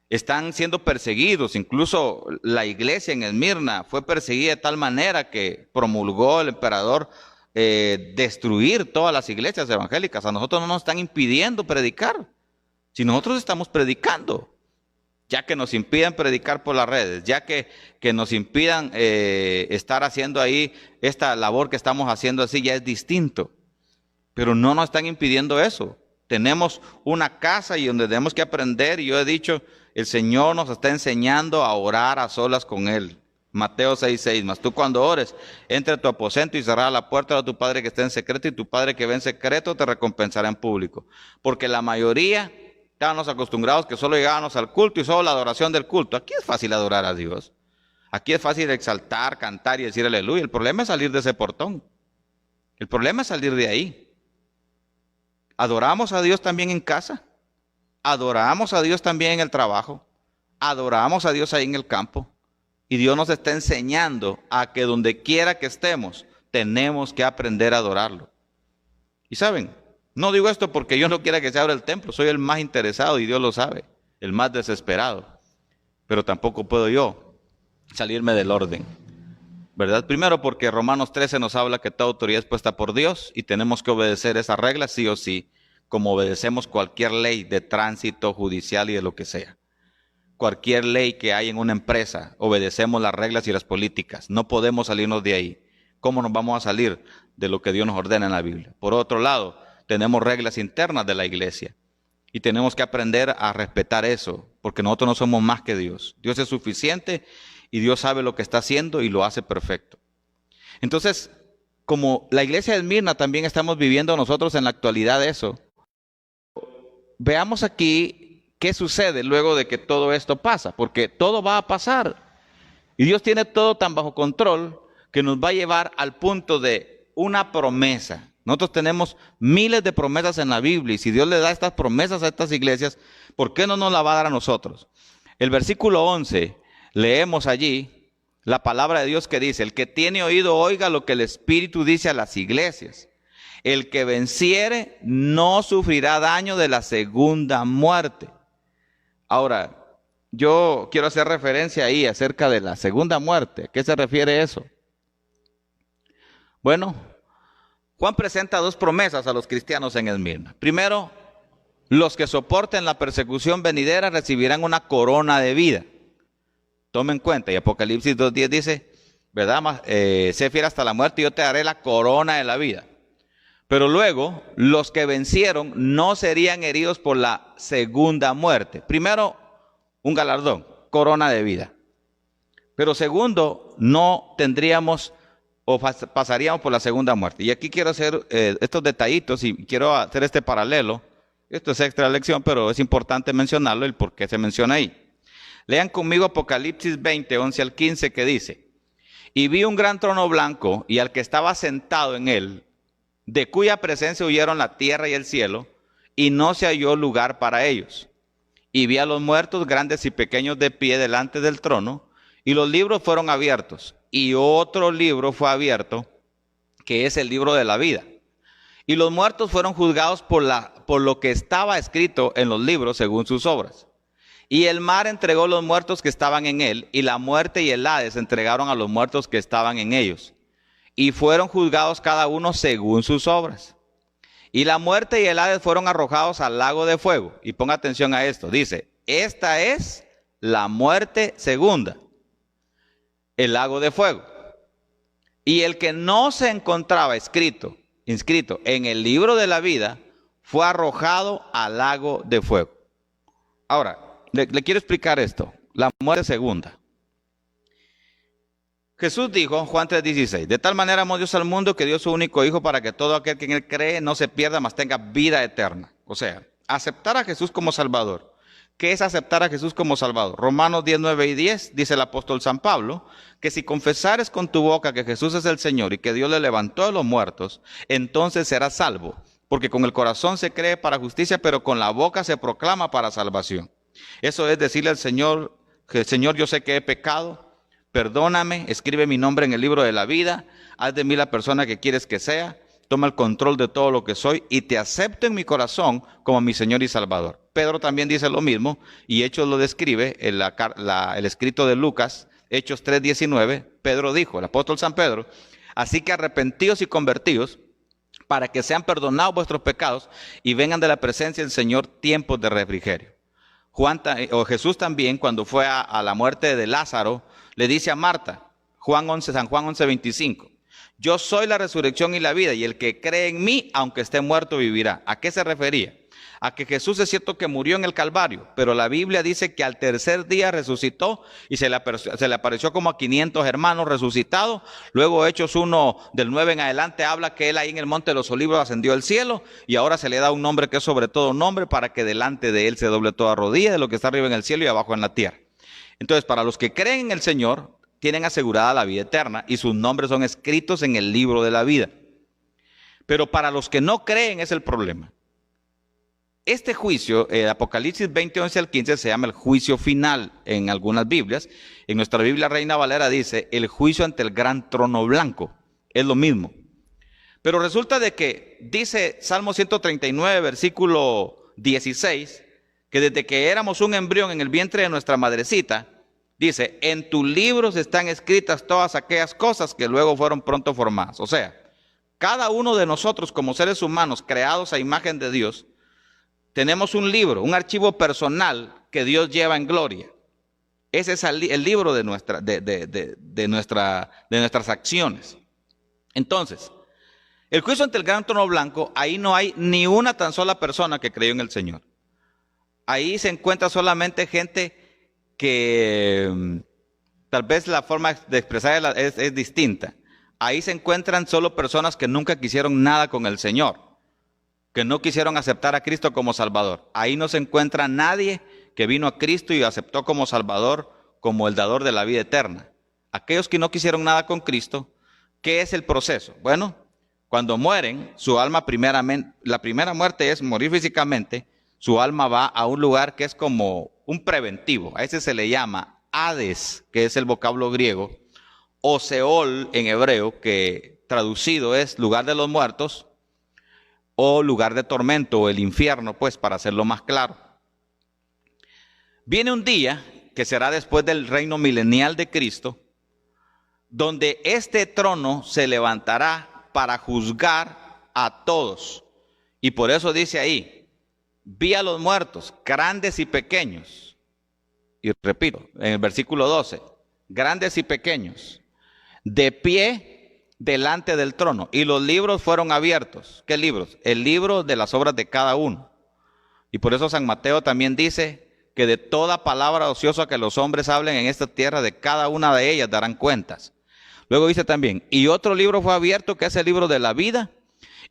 Están siendo perseguidos. Incluso la iglesia en Esmirna fue perseguida de tal manera que promulgó el emperador destruir todas las iglesias evangélicas. A nosotros no nos están impidiendo predicar. Si nosotros estamos predicando, ya que nos impidan predicar por las redes, ya que nos impidan estar haciendo ahí esta labor que estamos haciendo así, ya es distinto. Pero no nos están impidiendo eso. Tenemos una casa y donde tenemos que aprender, y yo he dicho, el Señor nos está enseñando a orar a solas con Él. Mateo 6:6, mas tú cuando ores, entra a tu aposento y cerrará la puerta a tu Padre que está en secreto, y tu Padre que ve en secreto te recompensará en público. Porque la mayoría estábamos acostumbrados que solo llegábamos al culto y solo la adoración del culto. Aquí es fácil adorar a Dios. Aquí es fácil exaltar, cantar y decir aleluya. El problema es salir de ese portón. El problema es salir de ahí. ¿Adoramos a Dios también en casa? ¿Adoramos a Dios también en el trabajo? ¿Adoramos a Dios ahí en el campo? Y Dios nos está enseñando a que donde quiera que estemos, tenemos que aprender a adorarlo. Y saben, no digo esto porque yo no quiera que se abra el templo, soy el más interesado y Dios lo sabe, el más desesperado. Pero tampoco puedo yo salirme del orden, ¿verdad? Primero porque Romanos 13 nos habla que toda autoridad es puesta por Dios y tenemos que obedecer esas reglas sí o sí, como obedecemos cualquier ley de tránsito judicial y de lo que sea. Cualquier ley que hay en una empresa, obedecemos las reglas y las políticas. No podemos salirnos de ahí. ¿Cómo nos vamos a salir de lo que Dios nos ordena en la Biblia? Por otro lado, tenemos reglas internas de la iglesia y tenemos que aprender a respetar eso, porque nosotros no somos más que Dios. Dios es suficiente y Dios sabe lo que está haciendo y lo hace perfecto. Entonces, como la iglesia de Esmirna también estamos viviendo nosotros en la actualidad eso, veamos aquí qué sucede luego de que todo esto pasa, porque todo va a pasar. Y Dios tiene todo tan bajo control que nos va a llevar al punto de una promesa. Nosotros tenemos miles de promesas en la Biblia y si Dios le da estas promesas a estas iglesias, ¿por qué no nos la va a dar a nosotros? El versículo 11, leemos allí la palabra de Dios que dice, el que tiene oído oiga lo que el Espíritu dice a las iglesias. El que venciere no sufrirá daño de la segunda muerte. Ahora, yo quiero hacer referencia ahí acerca de la segunda muerte. ¿A qué se refiere eso? Bueno, Juan presenta dos promesas a los cristianos en Esmirna. Primero, los que soporten la persecución venidera recibirán una corona de vida. Tomen en cuenta, y Apocalipsis 2:10 dice, ¿verdad? Sé fiel hasta la muerte y yo te daré la corona de la vida. Pero luego, los que vencieron no serían heridos por la segunda muerte. Primero, un galardón, corona de vida. Pero segundo, no tendríamos o pasaríamos por la segunda muerte. Y aquí quiero hacer estos detallitos y quiero hacer este paralelo. Esto es extra lección, pero es importante mencionarlo, el por qué se menciona ahí. Lean conmigo Apocalipsis 20, 11 al 15, que dice, y vi un gran trono blanco y al que estaba sentado en él, de cuya presencia huyeron la tierra y el cielo, y no se halló lugar para ellos. Y vi a los muertos, grandes y pequeños, de pie delante del trono, y los libros fueron abiertos. Y otro libro fue abierto, que es el libro de la vida. Y los muertos fueron juzgados por lo que estaba escrito en los libros según sus obras. Y el mar entregó los muertos que estaban en él, y la muerte y el Hades entregaron a los muertos que estaban en ellos. Y fueron juzgados cada uno según sus obras. Y la muerte y el Hades fueron arrojados al lago de fuego. Y ponga atención a esto. Dice, esta es la muerte segunda, el lago de fuego. Y el que no se encontraba inscrito en el libro de la vida, fue arrojado al lago de fuego. Ahora, le quiero explicar esto. La muerte segunda. Jesús dijo, Juan 3:16, de tal manera amó Dios al mundo que dio su único hijo para que todo aquel que en él cree no se pierda, mas tenga vida eterna. O sea, aceptar a Jesús como Salvador. ¿Qué es aceptar a Jesús como Salvador? Romanos 10, 9 y 10, dice el apóstol San Pablo, que si confesares con tu boca que Jesús es el Señor y que Dios le levantó de los muertos, entonces serás salvo. Porque con el corazón se cree para justicia, pero con la boca se proclama para salvación. Eso es decirle al Señor, que Señor, yo sé que he pecado, perdóname, escribe mi nombre en el libro de la vida, haz de mí la persona que quieres que sea, toma el control de todo lo que soy y te acepto en mi corazón como mi Señor y Salvador. Pedro también dice lo mismo y Hechos lo describe, el escrito de Lucas, Hechos 3:19, Pedro dijo, el apóstol San Pedro, así que arrepentíos y convertíos para que sean perdonados vuestros pecados y vengan de la presencia del Señor tiempos de refrigerio. Jesús también, cuando fue a la muerte de Lázaro, le dice a Marta, San Juan 11:25, yo soy la resurrección y la vida, y el que cree en mí, aunque esté muerto, vivirá. ¿A qué se refería? A que Jesús es cierto que murió en el Calvario, pero la Biblia dice que al tercer día resucitó y se le apareció como a 500 hermanos resucitados. Luego Hechos 1 del 9 en adelante habla que él ahí en el Monte de los Olivos ascendió al cielo y ahora se le da un nombre que es sobre todo nombre para que delante de él se doble toda rodilla de lo que está arriba en el cielo y abajo en la tierra. Entonces, para los que creen en el Señor, tienen asegurada la vida eterna y sus nombres son escritos en el libro de la vida. Pero para los que no creen es el problema. Este juicio, Apocalipsis 20, 11 al 15, se llama el juicio final en algunas Biblias. En nuestra Biblia Reina Valera dice el juicio ante el gran trono blanco. Es lo mismo. Pero resulta de que dice Salmo 139, versículo 16, que desde que éramos un embrión en el vientre de nuestra madrecita, dice, en tus libros están escritas todas aquellas cosas que luego fueron pronto formadas. O sea, cada uno de nosotros como seres humanos creados a imagen de Dios, tenemos un libro, un archivo personal que Dios lleva en gloria. Ese es el libro de nuestras acciones. Entonces, el juicio ante el gran trono blanco, ahí no hay ni una tan sola persona que creyó en el Señor. Ahí se encuentra solamente gente que tal vez la forma de expresar es distinta. Ahí se encuentran solo personas que nunca quisieron nada con el Señor, que no quisieron aceptar a Cristo como Salvador. Ahí no se encuentra nadie que vino a Cristo y aceptó como Salvador, como el dador de la vida eterna. Aquellos que no quisieron nada con Cristo, ¿qué es el proceso? Bueno, cuando mueren, su alma primeramente, la primera muerte es morir físicamente, su alma va a un lugar que es como un preventivo. A ese se le llama Hades, que es el vocablo griego, o Seol en hebreo, que traducido es lugar de los muertos, o lugar de tormento, o el infierno, pues, para hacerlo más claro. Viene un día, que será después del reino milenial de Cristo, donde este trono se levantará para juzgar a todos. Y por eso dice ahí, vi a los muertos, grandes y pequeños. Y repito, en el versículo 12, grandes y pequeños, de pie delante del trono. Y los libros fueron abiertos. ¿Qué libros? El libro de las obras de cada uno. Y por eso San Mateo también dice que de toda palabra ociosa que los hombres hablen en esta tierra, de cada una de ellas darán cuentas. Luego dice también, y otro libro fue abierto, que es el libro de la vida,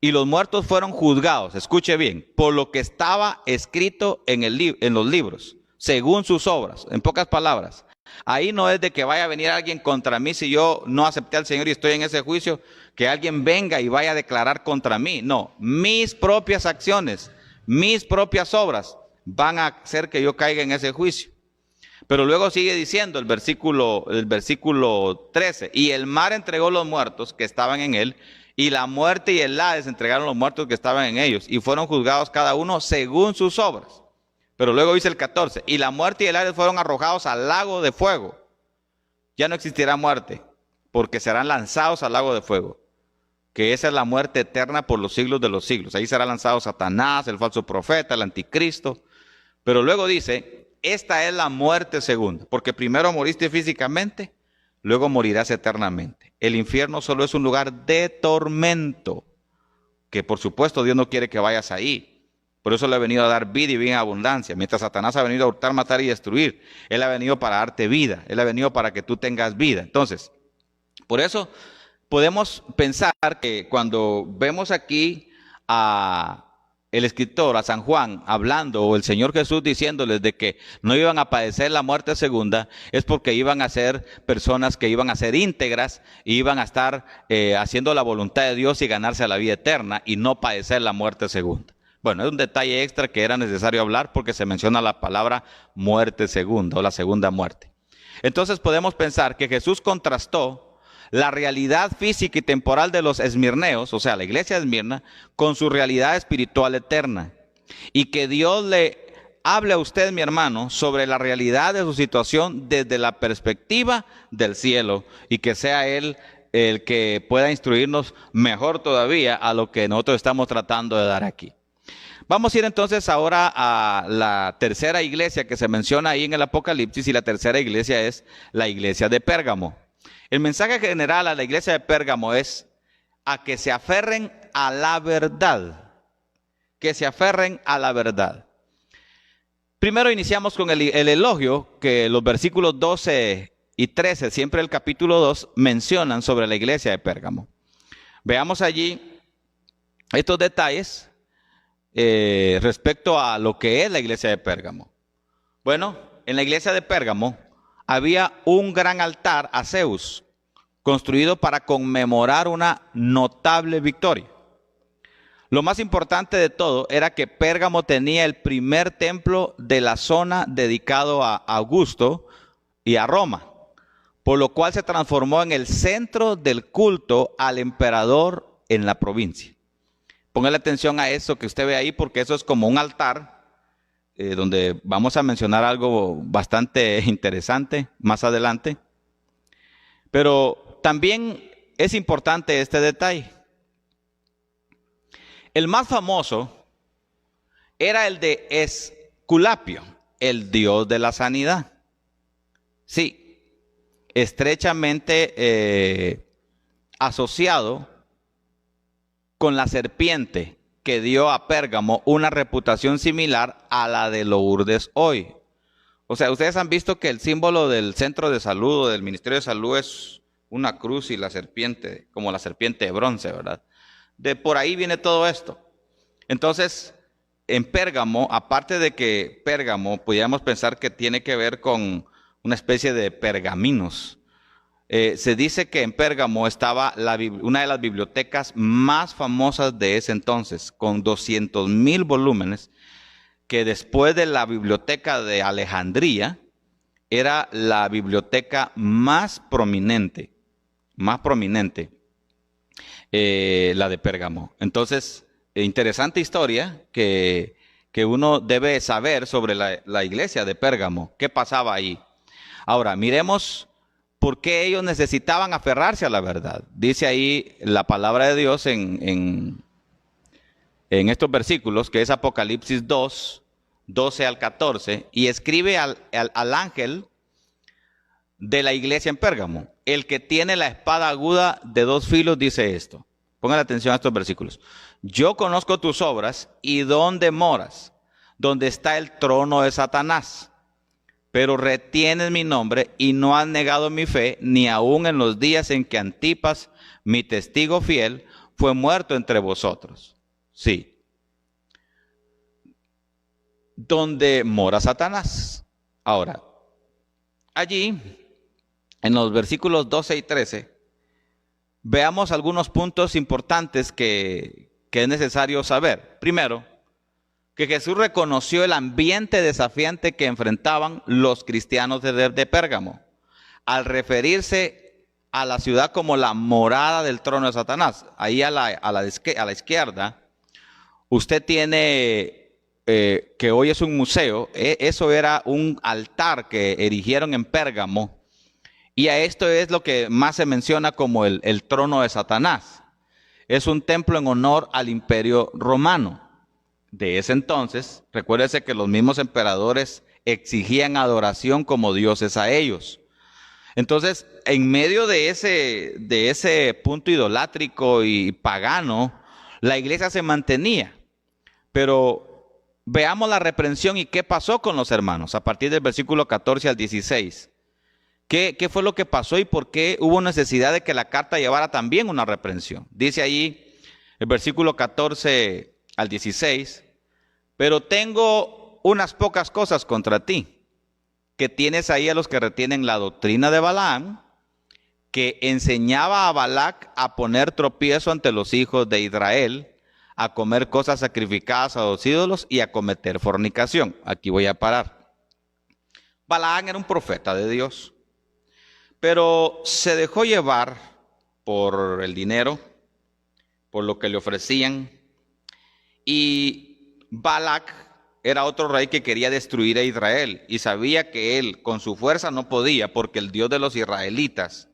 y los muertos fueron juzgados, escuche bien, por lo que estaba escrito en los libros, según sus obras. En pocas palabras, ahí no es de que vaya a venir alguien contra mí si yo no acepté al Señor y estoy en ese juicio, que alguien venga y vaya a declarar contra mí. No, mis propias acciones, mis propias obras, van a hacer que yo caiga en ese juicio. Pero luego sigue diciendo el versículo 13, y el mar entregó los muertos que estaban en él, y la muerte y el Hades entregaron los muertos que estaban en ellos, y fueron juzgados cada uno según sus obras. Pero luego dice el 14, y la muerte y el Hades fueron arrojados al lago de fuego. Ya no existirá muerte, porque serán lanzados al lago de fuego, que esa es la muerte eterna por los siglos de los siglos. Ahí será lanzado Satanás, el falso profeta, el anticristo. Pero luego dice, esta es la muerte segunda, porque primero moriste físicamente, luego morirás eternamente. El infierno solo es un lugar de tormento, que por supuesto Dios no quiere que vayas ahí. Por eso le ha venido a dar vida y vida en abundancia. Mientras Satanás ha venido a hurtar, matar y destruir, Él ha venido para darte vida. Él ha venido para que tú tengas vida. Entonces, por eso podemos pensar que cuando vemos aquí a el escritor, a San Juan, hablando, o el Señor Jesús diciéndoles de que no iban a padecer la muerte segunda, es porque iban a ser personas que iban a ser íntegras y iban a estar haciendo la voluntad de Dios y ganarse la vida eterna y no padecer la muerte segunda. Bueno, es un detalle extra que era necesario hablar porque se menciona la palabra muerte segunda o la segunda muerte. Entonces podemos pensar que Jesús contrastó la realidad física y temporal de los esmirneos, o sea, la iglesia de Esmirna, con su realidad espiritual eterna. Y que Dios le hable a usted, mi hermano, sobre la realidad de su situación desde la perspectiva del cielo, y que sea Él el que pueda instruirnos mejor todavía a lo que nosotros estamos tratando de dar aquí. Vamos a ir entonces ahora a la tercera iglesia que se menciona ahí en el Apocalipsis, y la tercera iglesia es la iglesia de Pérgamo. El mensaje general a la iglesia de Pérgamo es a que se aferren a la verdad, que se aferren a la verdad. Primero iniciamos con el elogio que los versículos 12 y 13, siempre el capítulo 2, mencionan sobre la iglesia de Pérgamo. Veamos allí estos detalles respecto a lo que es la iglesia de Pérgamo. Bueno, en la iglesia de Pérgamo había un gran altar a Zeus, construido para conmemorar una notable victoria. Lo más importante de todo era que Pérgamo tenía el primer templo de la zona dedicado a Augusto y a Roma, por lo cual se transformó en el centro del culto al emperador en la provincia. Póngale atención a eso que usted ve ahí, porque eso es como un altar, donde vamos a mencionar algo bastante interesante más adelante. Pero también es importante este detalle. El más famoso era el de Esculapio, el dios de la sanidad. Sí, estrechamente asociado con la serpiente que dio a Pérgamo una reputación similar a la de Lourdes hoy. O sea, ustedes han visto que el símbolo del centro de salud o del Ministerio de Salud es una cruz y la serpiente, como la serpiente de bronce, ¿verdad? De por ahí viene todo esto. Entonces, en Pérgamo, aparte de que Pérgamo, pudiéramos pensar que tiene que ver con una especie de pergaminos, se dice que en Pérgamo estaba una de las bibliotecas más famosas de ese entonces, con 200,000 volúmenes, que después de la biblioteca de Alejandría, era la biblioteca más prominente, la de Pérgamo. Entonces, interesante historia que uno debe saber sobre la iglesia de Pérgamo, qué pasaba ahí. Ahora, miremos por qué ellos necesitaban aferrarse a la verdad. Dice ahí la palabra de Dios en estos versículos, que es Apocalipsis 2, 12 al 14, y escribe al ángel de la iglesia en Pérgamo: el que tiene la espada aguda de 2 filos dice esto. Pongan atención a estos versículos. Yo conozco tus obras y dónde moras, donde está el trono de Satanás. Pero retienes mi nombre y no has negado mi fe, ni aun en los días en que Antipas, mi testigo fiel, fue muerto entre vosotros. Sí. Donde mora Satanás. Ahora, allí, en los versículos 12 y 13, veamos algunos puntos importantes que es necesario saber. Primero, que Jesús reconoció el ambiente desafiante que enfrentaban los cristianos de Pérgamo, al referirse a la ciudad como la morada del trono de Satanás. Ahí a la izquierda, usted tiene que hoy es un museo. Eso era un altar que erigieron en Pérgamo, y a esto es lo que más se menciona como el trono de Satanás. Es un templo en honor al Imperio Romano de ese entonces. Recuérdese que los mismos emperadores exigían adoración como dioses a ellos. Entonces, en medio de ese punto idolátrico y pagano, la iglesia se mantenía. Pero veamos la reprensión y qué pasó con los hermanos a partir del versículo 14 al 16. ¿Qué fue lo que pasó y por qué hubo necesidad de que la carta llevara también una reprensión? Dice allí el versículo 14 al 16, pero tengo unas pocas cosas contra ti, que tienes ahí a los que retienen la doctrina de Balaam, que enseñaba a Balac a poner tropiezo ante los hijos de Israel, a comer cosas sacrificadas a los ídolos y a cometer fornicación. Aquí voy a parar. Balaam era un profeta de Dios, pero se dejó llevar por el dinero, por lo que le ofrecían. Y Balac era otro rey que quería destruir a Israel y sabía que él con su fuerza no podía, porque el Dios de los israelitas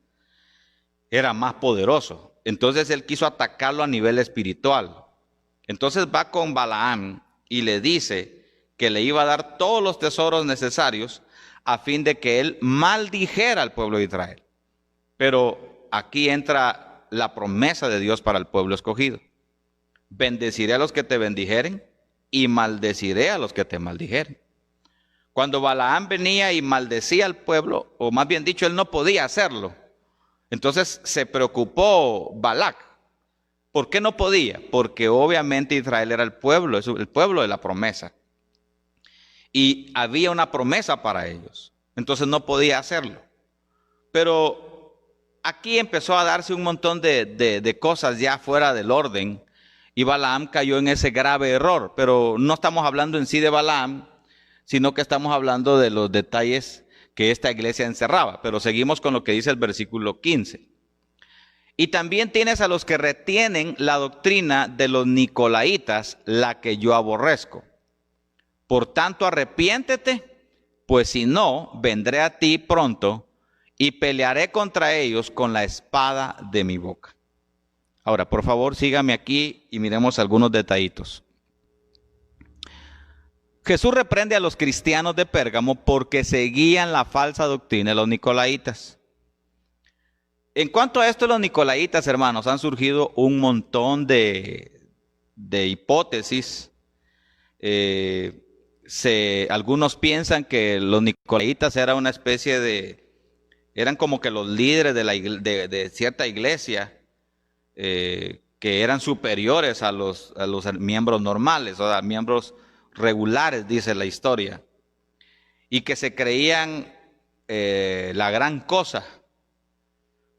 era más poderoso. Entonces él quiso atacarlo a nivel espiritual. Entonces va con Balaam y le dice que le iba a dar todos los tesoros necesarios a fin de que él maldijera al pueblo de Israel. Pero aquí entra la promesa de Dios para el pueblo escogido. Bendeciré a los que te bendijeren y maldeciré a los que te maldijeren. Cuando Balaam venía y maldecía al pueblo, o más bien dicho, él no podía hacerlo. Entonces se preocupó Balac. ¿Por qué no podía? Porque obviamente Israel era el pueblo de la promesa. Y había una promesa para ellos. Entonces no podía hacerlo. Pero aquí empezó a darse un montón de cosas ya fuera del orden. Y Balaam cayó en ese grave error. Pero no estamos hablando en sí de Balaam, sino que estamos hablando de los detalles que esta iglesia encerraba. Pero seguimos con lo que dice el versículo 15. Y también tienes a los que retienen la doctrina de los nicolaitas, la que yo aborrezco. Por tanto, arrepiéntete, pues si no, vendré a ti pronto y pelearé contra ellos con la espada de mi boca. Ahora, por favor, sígame aquí y miremos algunos detallitos. Jesús reprende a los cristianos de Pérgamo porque seguían la falsa doctrina de los nicolaitas. En cuanto a esto, los nicolaitas, hermanos, han surgido un montón de hipótesis. Algunos piensan que los nicolaitas eran una especie eran como que los líderes de cierta iglesia, que eran superiores a los miembros normales, o a miembros regulares, dice la historia, y que se creían la gran cosa.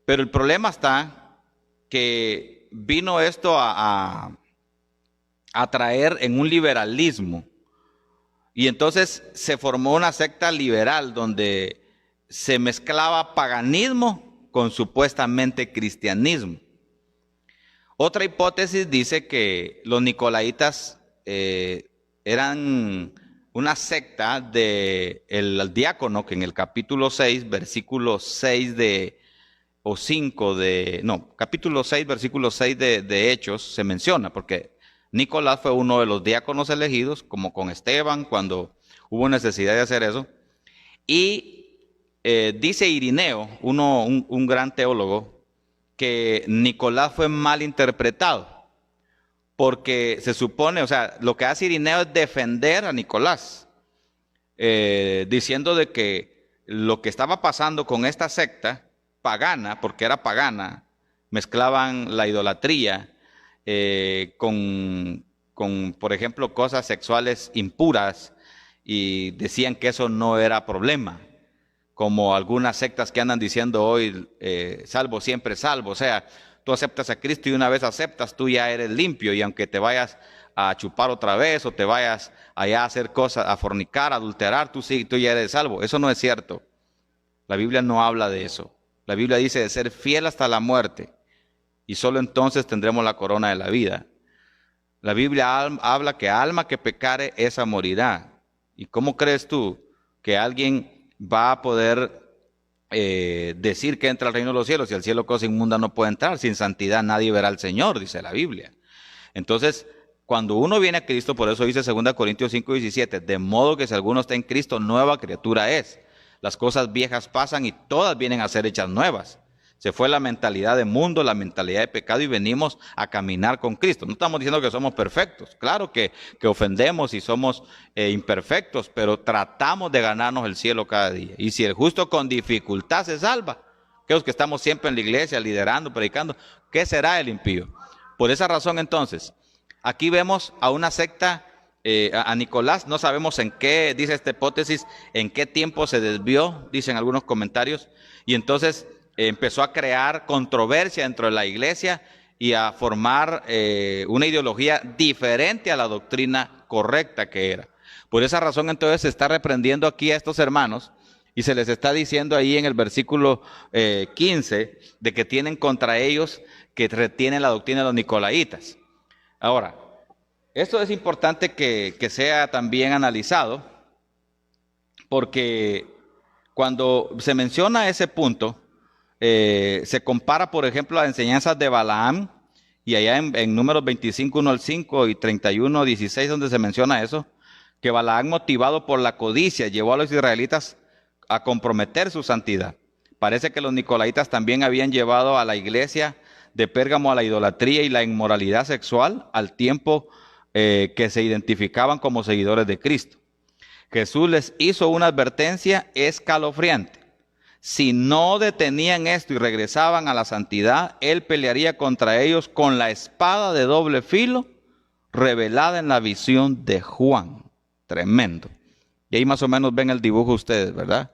Pero el problema está que vino esto a traer en un liberalismo. Y entonces se formó una secta liberal donde se mezclaba paganismo con supuestamente cristianismo. Otra hipótesis dice que los nicolaitas eran una secta del diácono, que en el capítulo 6, versículo 6 capítulo 6, versículo 6 de Hechos se menciona, porque Nicolás fue uno de los diáconos elegidos, como con Esteban, cuando hubo necesidad de hacer eso. Y dice Irineo, un gran teólogo, que Nicolás fue mal interpretado, porque se supone, o sea, lo que hace Irineo es defender a Nicolás, diciendo de que lo que estaba pasando con esta secta pagana, porque era pagana, mezclaban la idolatría con, por ejemplo, cosas sexuales impuras, y decían que eso no era problema, como algunas sectas que andan diciendo hoy, salvo siempre salvo. O sea, tú aceptas a Cristo y una vez aceptas, tú ya eres limpio, y aunque te vayas a chupar otra vez o te vayas allá a hacer cosas, a fornicar, a adulterar, tú ya eres salvo. Eso no es cierto. La Biblia no habla de eso. La Biblia dice de ser fiel hasta la muerte, y solo entonces tendremos la corona de la vida. La Biblia habla que alma que pecare, esa morirá. ¿Y cómo crees tú que alguien va a poder decir que entra al reino de los cielos? Si al cielo cosa inmunda no puede entrar, sin santidad nadie verá al Señor, dice la Biblia. Entonces, cuando uno viene a Cristo, por eso dice 2 Corintios 5:17, de modo que si alguno está en Cristo, nueva criatura es. Las cosas viejas pasan y todas vienen a ser hechas nuevas. Se fue la mentalidad de mundo, la mentalidad de pecado, y venimos a caminar con Cristo. No estamos diciendo que somos perfectos. Claro que ofendemos y somos imperfectos, pero tratamos de ganarnos el cielo cada día. Y si el justo con dificultad se salva, aquellos que estamos siempre en la iglesia, liderando, predicando, ¿qué será el impío? Por esa razón entonces, aquí vemos a una secta, a Nicolás, no sabemos en qué, dice esta hipótesis, en qué tiempo se desvió, dicen algunos comentarios, y entonces empezó a crear controversia dentro de la iglesia y a formar una ideología diferente a la doctrina correcta que era. Por esa razón entonces se está reprendiendo aquí a estos hermanos y se les está diciendo ahí en el versículo 15 de que tienen contra ellos que retienen la doctrina de los nicolaitas. Ahora, esto es importante que sea también analizado, porque cuando se menciona ese punto, se compara, por ejemplo, las enseñanzas de Balaam, y allá en Números 25, 1 al 5 y 31, 16, donde se menciona eso, que Balaam, motivado por la codicia, llevó a los israelitas a comprometer su santidad. Parece que los nicolaitas también habían llevado a la iglesia de Pérgamo a la idolatría y la inmoralidad sexual al tiempo que se identificaban como seguidores de Cristo. Jesús les hizo una advertencia escalofriante. Si no detenían esto y regresaban a la santidad, Él pelearía contra ellos con la espada de doble filo revelada en la visión de Juan. Tremendo. Y ahí más o menos ven el dibujo ustedes, ¿verdad?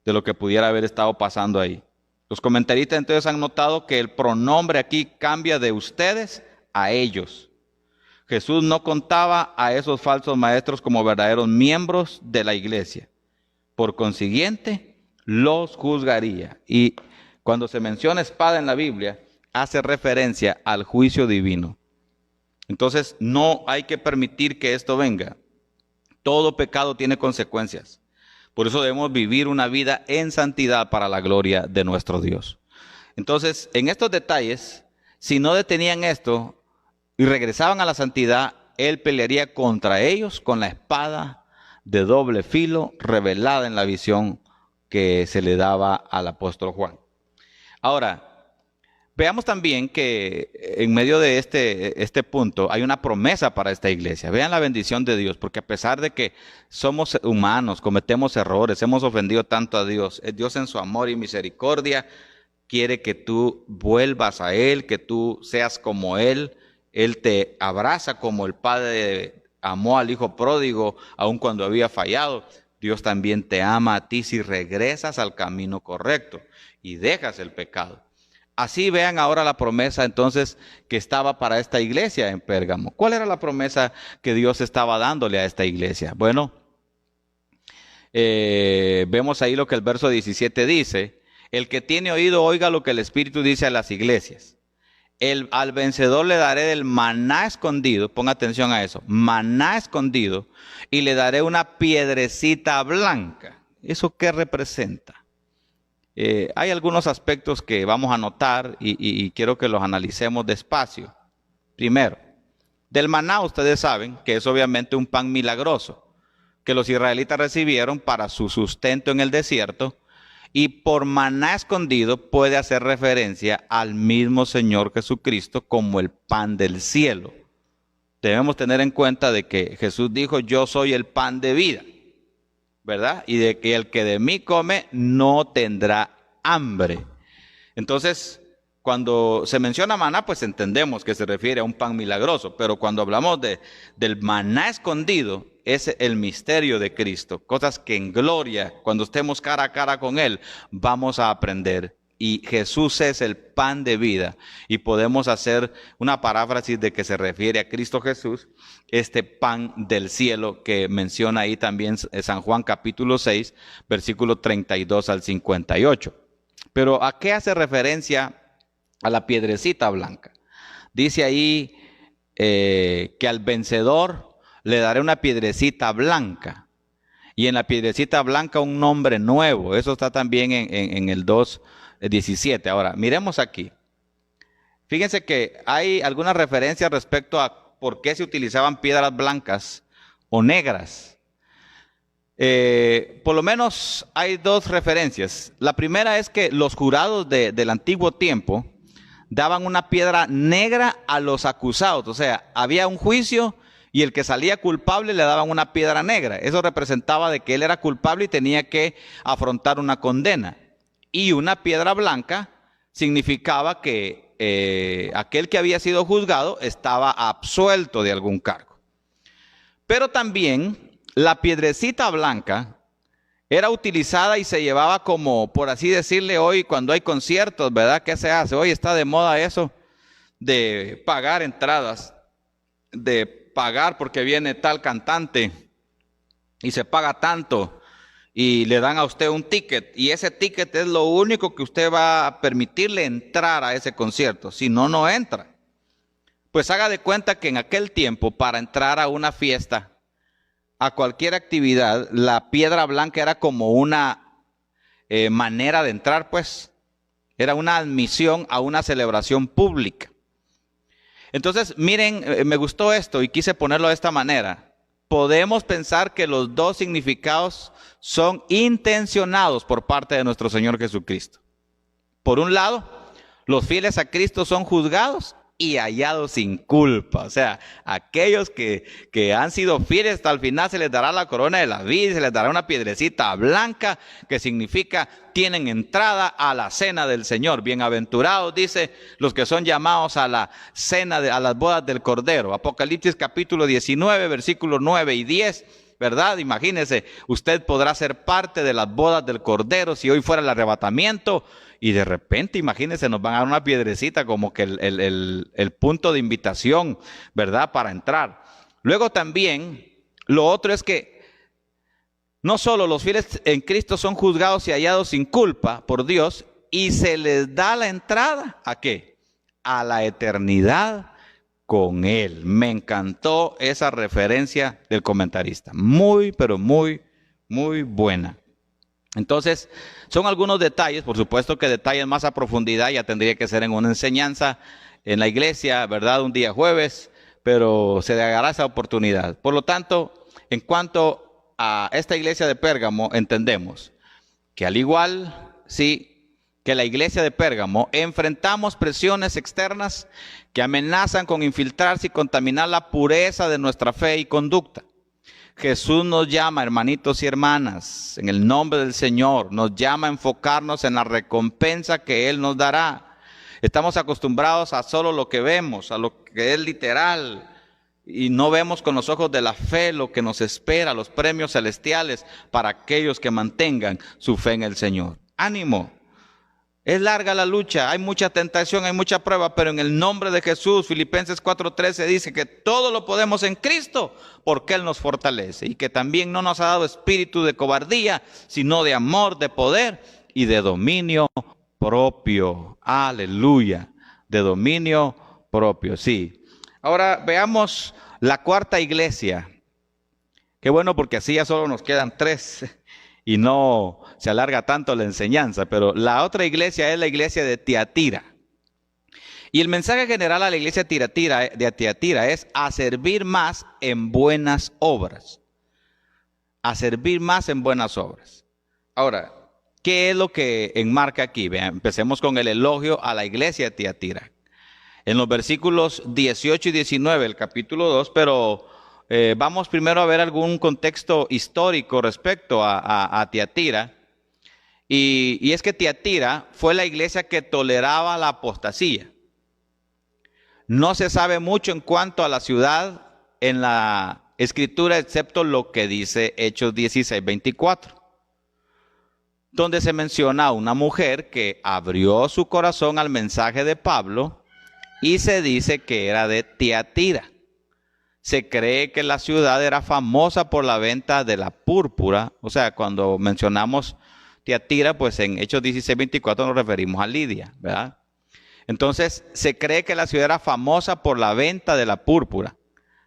De lo que pudiera haber estado pasando ahí. Los comentaristas entonces han notado que el pronombre aquí cambia de ustedes a ellos. Jesús no contaba a esos falsos maestros como verdaderos miembros de la iglesia. Por consiguiente, los juzgaría. Y cuando se menciona espada en la Biblia, hace referencia al juicio divino. Entonces, no hay que permitir que esto venga. Todo pecado tiene consecuencias. Por eso debemos vivir una vida en santidad para la gloria de nuestro Dios. Entonces, en estos detalles, si no detenían esto y regresaban a la santidad, Él pelearía contra ellos con la espada de doble filo revelada en la visión que se le daba al apóstol Juan. Ahora, veamos también que en medio de este punto hay una promesa para esta iglesia. Vean la bendición de Dios, porque a pesar de que somos humanos, cometemos errores, hemos ofendido tanto a Dios, Dios en su amor y misericordia quiere que tú vuelvas a Él, que tú seas como Él. Él te abraza como el Padre amó al Hijo pródigo, aun cuando había fallado. Dios también te ama a ti si regresas al camino correcto y dejas el pecado. Así vean ahora la promesa entonces que estaba para esta iglesia en Pérgamo. ¿Cuál era la promesa que Dios estaba dándole a esta iglesia? Bueno, vemos ahí lo que el verso 17 dice. El que tiene oído oiga lo que el Espíritu dice a las iglesias. Al vencedor le daré del maná escondido, ponga atención a eso, maná escondido, y le daré una piedrecita blanca. ¿Eso qué representa? Hay algunos aspectos que vamos a notar y quiero que los analicemos despacio. Primero, del maná ustedes saben que es obviamente un pan milagroso que los israelitas recibieron para su sustento en el desierto, y por maná escondido puede hacer referencia al mismo Señor Jesucristo como el pan del cielo. Debemos tener en cuenta de que Jesús dijo, yo soy el pan de vida, ¿verdad? Y de que el que de mí come no tendrá hambre. Entonces, cuando se menciona maná, pues entendemos que se refiere a un pan milagroso, pero cuando hablamos del maná escondido, es el misterio de Cristo, cosas que en gloria, cuando estemos cara a cara con Él, vamos a aprender y Jesús es el pan de vida. Y podemos hacer una paráfrasis de que se refiere a Cristo Jesús, este pan del cielo que menciona ahí también San Juan capítulo 6, versículo 32 al 58. Pero ¿a qué hace referencia a la piedrecita blanca? Dice ahí que al vencedor le daré una piedrecita blanca. Y en la piedrecita blanca un nombre nuevo. Eso está también en el 2:17. Ahora, miremos aquí. Fíjense que hay algunas referencias respecto a por qué se utilizaban piedras blancas o negras. Por lo menos hay dos referencias. La primera es que los jurados del antiguo tiempo daban una piedra negra a los acusados. O sea, había un juicio y el que salía culpable le daban una piedra negra. Eso representaba de que él era culpable y tenía que afrontar una condena. Y una piedra blanca significaba que aquel que había sido juzgado estaba absuelto de algún cargo. Pero también la piedrecita blanca era utilizada y se llevaba como, por así decirle, hoy cuando hay conciertos, ¿verdad? ¿Qué se hace? Hoy está de moda eso de pagar entradas, de pagar porque viene tal cantante y se paga tanto y le dan a usted un ticket y ese ticket es lo único que usted va a permitirle entrar a ese concierto, si no, no entra. Pues haga de cuenta que en aquel tiempo para entrar a una fiesta, a cualquier actividad, la piedra blanca era como una manera de entrar, pues era una admisión a una celebración pública. Entonces, miren, me gustó esto y quise ponerlo de esta manera. Podemos pensar que los dos significados son intencionados por parte de nuestro Señor Jesucristo. Por un lado, los fieles a Cristo son juzgados y hallados sin culpa. O sea, aquellos que han sido fieles hasta el final se les dará la corona de la vida, se les dará una piedrecita blanca que significa tienen entrada a la cena del Señor. Bienaventurados, dice, los que son llamados a la cena, a las bodas del Cordero. Apocalipsis capítulo 19, versículos 9 y 10. ¿Verdad? Imagínese, usted podrá ser parte de las bodas del Cordero si hoy fuera el arrebatamiento y de repente, imagínese, nos van a dar una piedrecita como que el punto de invitación, ¿verdad? Para entrar. Luego también, lo otro es que no solo los fieles en Cristo son juzgados y hallados sin culpa por Dios y se les da la entrada, ¿a qué? A la eternidad con Él. Me encantó esa referencia del comentarista. Muy, pero muy, muy buena. Entonces, son algunos detalles, por supuesto que detalles más a profundidad ya tendría que ser en una enseñanza en la iglesia, ¿verdad? Un día jueves, pero se le dará esa oportunidad. Por lo tanto, en cuanto a esta iglesia de Pérgamo, entendemos que al igual, sí, que la iglesia de Pérgamo, enfrentamos presiones externas que amenazan con infiltrarse y contaminar la pureza de nuestra fe y conducta. Jesús nos llama, hermanitos y hermanas, en el nombre del Señor, nos llama a enfocarnos en la recompensa que Él nos dará. Estamos acostumbrados a solo lo que vemos, a lo que es literal, y no vemos con los ojos de la fe lo que nos espera, los premios celestiales para aquellos que mantengan su fe en el Señor. ¡Ánimo! Es larga la lucha, hay mucha tentación, hay mucha prueba, pero en el nombre de Jesús, Filipenses 4:13 dice que todo lo podemos en Cristo porque Él nos fortalece y que también no nos ha dado espíritu de cobardía, sino de amor, de poder y de dominio propio. Aleluya, de dominio propio, sí. Ahora veamos la cuarta iglesia. Qué bueno porque así ya solo nos quedan 3 y no se alarga tanto la enseñanza, pero la otra iglesia es la iglesia de Tiatira. Y el mensaje general a la iglesia de Tiatira es a servir más en buenas obras. A servir más en buenas obras. Ahora, ¿qué es lo que enmarca aquí? Vean, empecemos con el elogio a la iglesia de Tiatira. En los versículos 18 y 19, el capítulo 2, pero vamos primero a ver algún contexto histórico respecto a Tiatira. Y es que Tiatira fue la iglesia que toleraba la apostasía. No se sabe mucho en cuanto a la ciudad en la escritura, excepto lo que dice Hechos 16:24. donde se menciona a una mujer que abrió su corazón al mensaje de Pablo y se dice que era de Tiatira. Se cree que la ciudad era famosa por la venta de la púrpura. O sea, cuando mencionamos Tiatira, pues en Hechos 16:24 nos referimos a Lidia, ¿verdad? Entonces, se cree que la ciudad era famosa por la venta de la púrpura.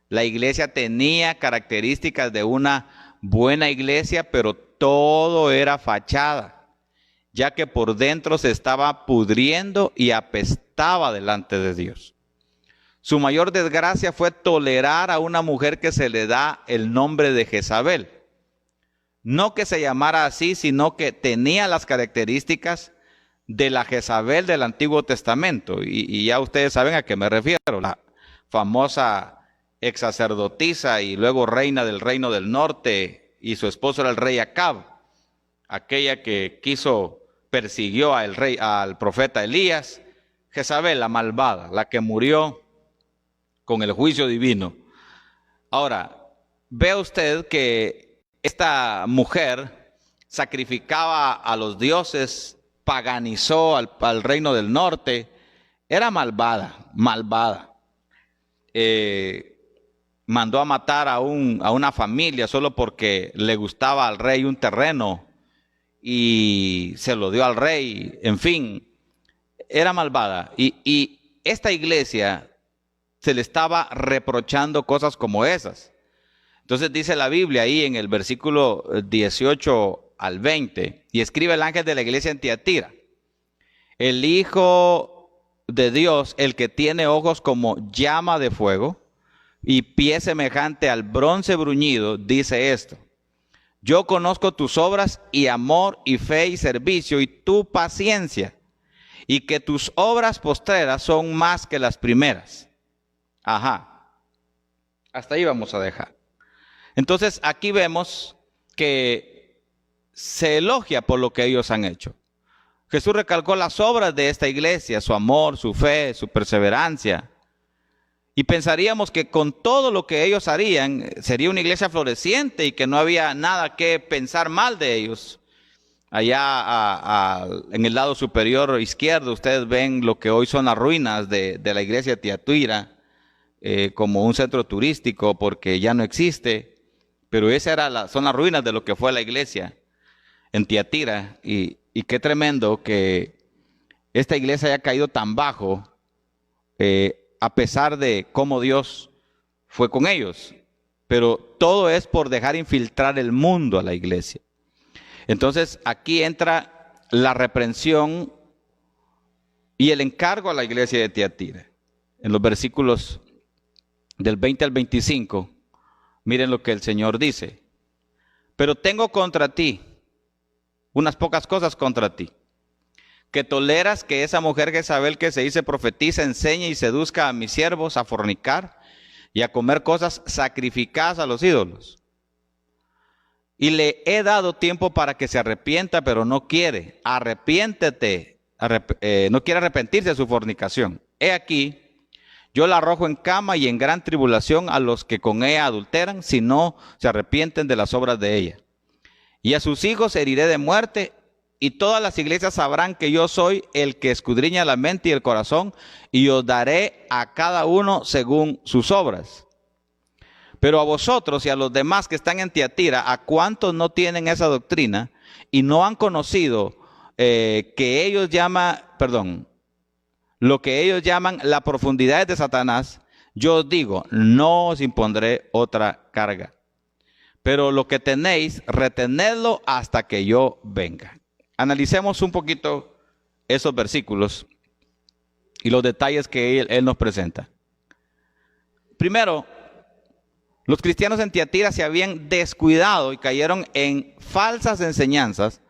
La iglesia tenía características de una buena iglesia, pero todo era fachada, ya que por dentro se estaba pudriendo y apestaba delante de Dios. Su mayor desgracia fue tolerar a una mujer que se le da el nombre de Jezabel. No que se llamara así, sino que tenía las características de la Jezabel del Antiguo Testamento. Y ya ustedes saben a qué me refiero. La famosa ex sacerdotisa y luego reina del reino del norte, y su esposo era el rey Acab. Aquella que persiguió al profeta Elías. Jezabel, la malvada, la que murió con el juicio divino. Ahora, vea usted que esta mujer sacrificaba a los dioses, paganizó al reino del norte, era malvada. Mandó a matar a una familia solo porque le gustaba al rey un terreno y se lo dio al rey. En fin, era malvada. Y esta iglesia se le estaba reprochando cosas como esas. Entonces dice la Biblia ahí en el versículo 18 al 20, y escribe el ángel de la iglesia en Tiatira: el Hijo de Dios, el que tiene ojos como llama de fuego y pie semejante al bronce bruñido, dice esto: yo conozco tus obras y amor y fe y servicio y tu paciencia, y que tus obras postreras son más que las primeras. Ajá. Hasta ahí vamos a dejar. Entonces aquí vemos que se elogia por lo que ellos han hecho. Jesús recalcó las obras de esta iglesia, su amor, su fe, su perseverancia. Y pensaríamos que con todo lo que ellos harían, sería una iglesia floreciente y que no había nada que pensar mal de ellos. Allá en el lado superior izquierdo ustedes ven lo que hoy son las ruinas de la iglesia de Tiatira, como un centro turístico porque ya no existe, pero son las ruinas de lo que fue la iglesia en Tiatira. Y qué tremendo que esta iglesia haya caído tan bajo, a pesar de cómo Dios fue con ellos. Pero todo es por dejar infiltrar el mundo a la iglesia. Entonces aquí entra la reprensión y el encargo a la iglesia de Tiatira. En los versículos del 20 al 25, miren lo que el Señor dice: pero tengo contra ti unas pocas cosas contra ti, que toleras que esa mujer Jezabel, que se dice profetiza, enseñe y seduzca a mis siervos a fornicar y a comer cosas sacrificadas a los ídolos. Y le he dado tiempo para que se arrepienta, pero no quiere. Arrepiéntete. No quiere arrepentirse de su fornicación. He aquí, yo la arrojo en cama y en gran tribulación a los que con ella adulteran, si no se arrepienten de las obras de ella. Y a sus hijos heriré de muerte, y todas las iglesias sabrán que yo soy el que escudriña la mente y el corazón, y os daré a cada uno según sus obras. Pero a vosotros y a los demás que están en Tiatira, a cuantos no tienen esa doctrina y no han conocido lo que ellos llaman la profundidad de Satanás, yo os digo, no os impondré otra carga. Pero lo que tenéis, retenedlo hasta que yo venga. Analicemos un poquito esos versículos y los detalles que él nos presenta. Primero, los cristianos en Tiatira se habían descuidado y cayeron en falsas enseñanzas,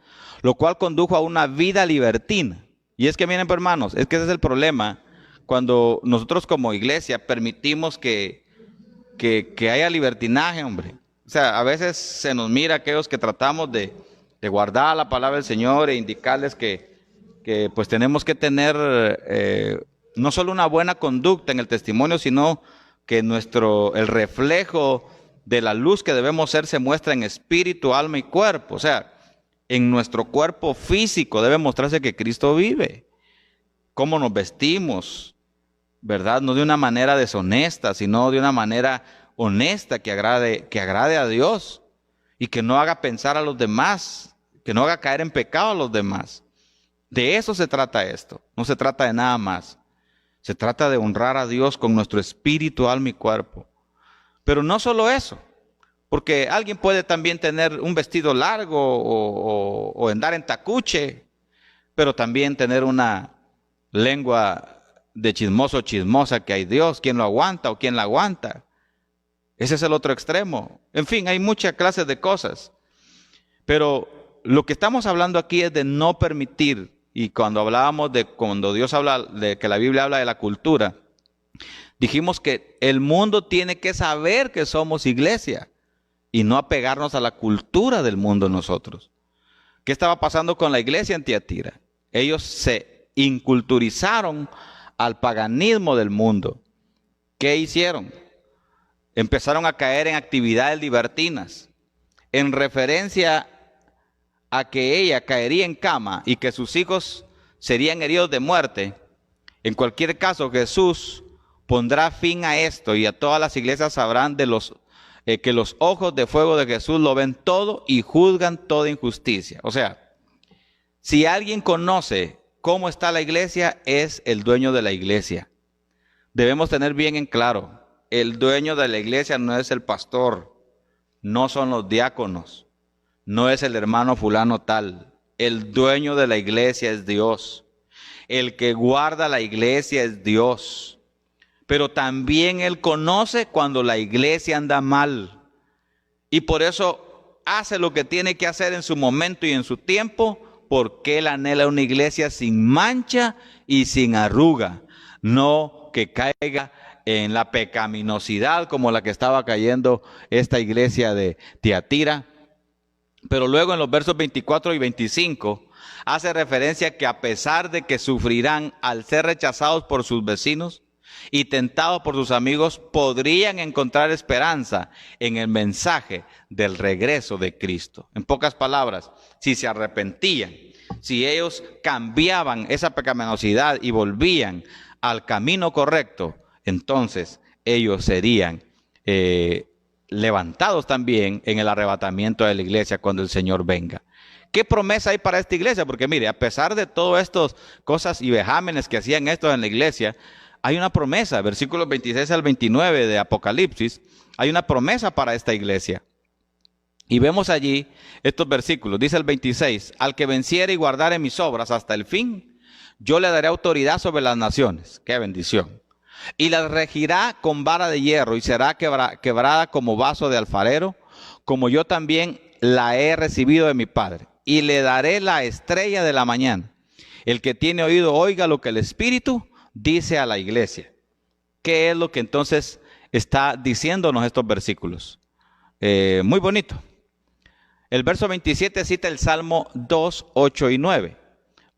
lo cual condujo a una vida libertina. Y es que miren, hermanos, es que ese es el problema cuando nosotros como iglesia permitimos que haya libertinaje, hombre. O sea, a veces se nos mira a aquellos que tratamos de guardar la palabra del Señor e indicarles que pues tenemos que tener no solo una buena conducta en el testimonio, sino que el reflejo de la luz que debemos ser se muestra en espíritu, alma y cuerpo. O sea, En nuestro cuerpo físico debe mostrarse que Cristo vive. Cómo nos vestimos, ¿verdad? No de una manera deshonesta, sino de una manera honesta que agrade a Dios y que no haga pensar a los demás, que no haga caer en pecado a los demás. De eso se trata esto, no se trata de nada más. Se trata de honrar a Dios con nuestro espíritu, alma y cuerpo. Pero no solo eso, porque alguien puede también tener un vestido largo o andar en tacuche, pero también tener una lengua de chismoso o chismosa que hay Dios, ¿quién lo aguanta o quién la aguanta? Ese es el otro extremo. En fin, hay muchas clases de cosas. Pero lo que estamos hablando aquí es de no permitir, y cuando Dios habla de que la Biblia habla de la cultura, dijimos que el mundo tiene que saber que somos iglesia y no apegarnos a la cultura del mundo nosotros. ¿Qué estaba pasando con la iglesia en Tiatira? Ellos se inculturizaron al paganismo del mundo. ¿Qué hicieron? Empezaron a caer en actividades libertinas, en referencia a que ella caería en cama y que sus hijos serían heridos de muerte. En cualquier caso, Jesús pondrá fin a esto y a todas las iglesias sabrán que los ojos de fuego de Jesús lo ven todo y juzgan toda injusticia. O sea, si alguien conoce cómo está la iglesia, es el dueño de la iglesia. Debemos tener bien en claro, el dueño de la iglesia no es el pastor, no son los diáconos, no es el hermano fulano tal. El dueño de la iglesia es Dios. El que guarda la iglesia es Dios. Pero también Él conoce cuando la iglesia anda mal. Y por eso hace lo que tiene que hacer en su momento y en su tiempo, porque Él anhela una iglesia sin mancha y sin arruga. No que caiga en la pecaminosidad como la que estaba cayendo esta iglesia de Tiatira. Pero luego en los versos 24 y 25 hace referencia que a pesar de que sufrirán al ser rechazados por sus vecinos y tentados por sus amigos, podrían encontrar esperanza en el mensaje del regreso de Cristo. En pocas palabras, si se arrepentían, si ellos cambiaban esa pecaminosidad y volvían al camino correcto, entonces ellos serían levantados también en el arrebatamiento de la iglesia cuando el Señor venga. ¿Qué promesa hay para esta iglesia? Porque mire, a pesar de todas estas cosas y vejámenes que hacían estos en la iglesia, hay una promesa, versículos 26 al 29 de Apocalipsis, hay una promesa para esta iglesia. Y vemos allí estos versículos, dice el 26, al que venciere y guardare mis obras hasta el fin, yo le daré autoridad sobre las naciones. ¡Qué bendición! Y las regirá con vara de hierro y será quebrada como vaso de alfarero, como yo también la he recibido de mi Padre. Y le daré la estrella de la mañana. El que tiene oído oiga lo que el Espíritu dice a la iglesia. ¿Qué es lo que entonces está diciéndonos estos versículos? Muy bonito. El verso 27 cita el Salmo 2, 8 y 9,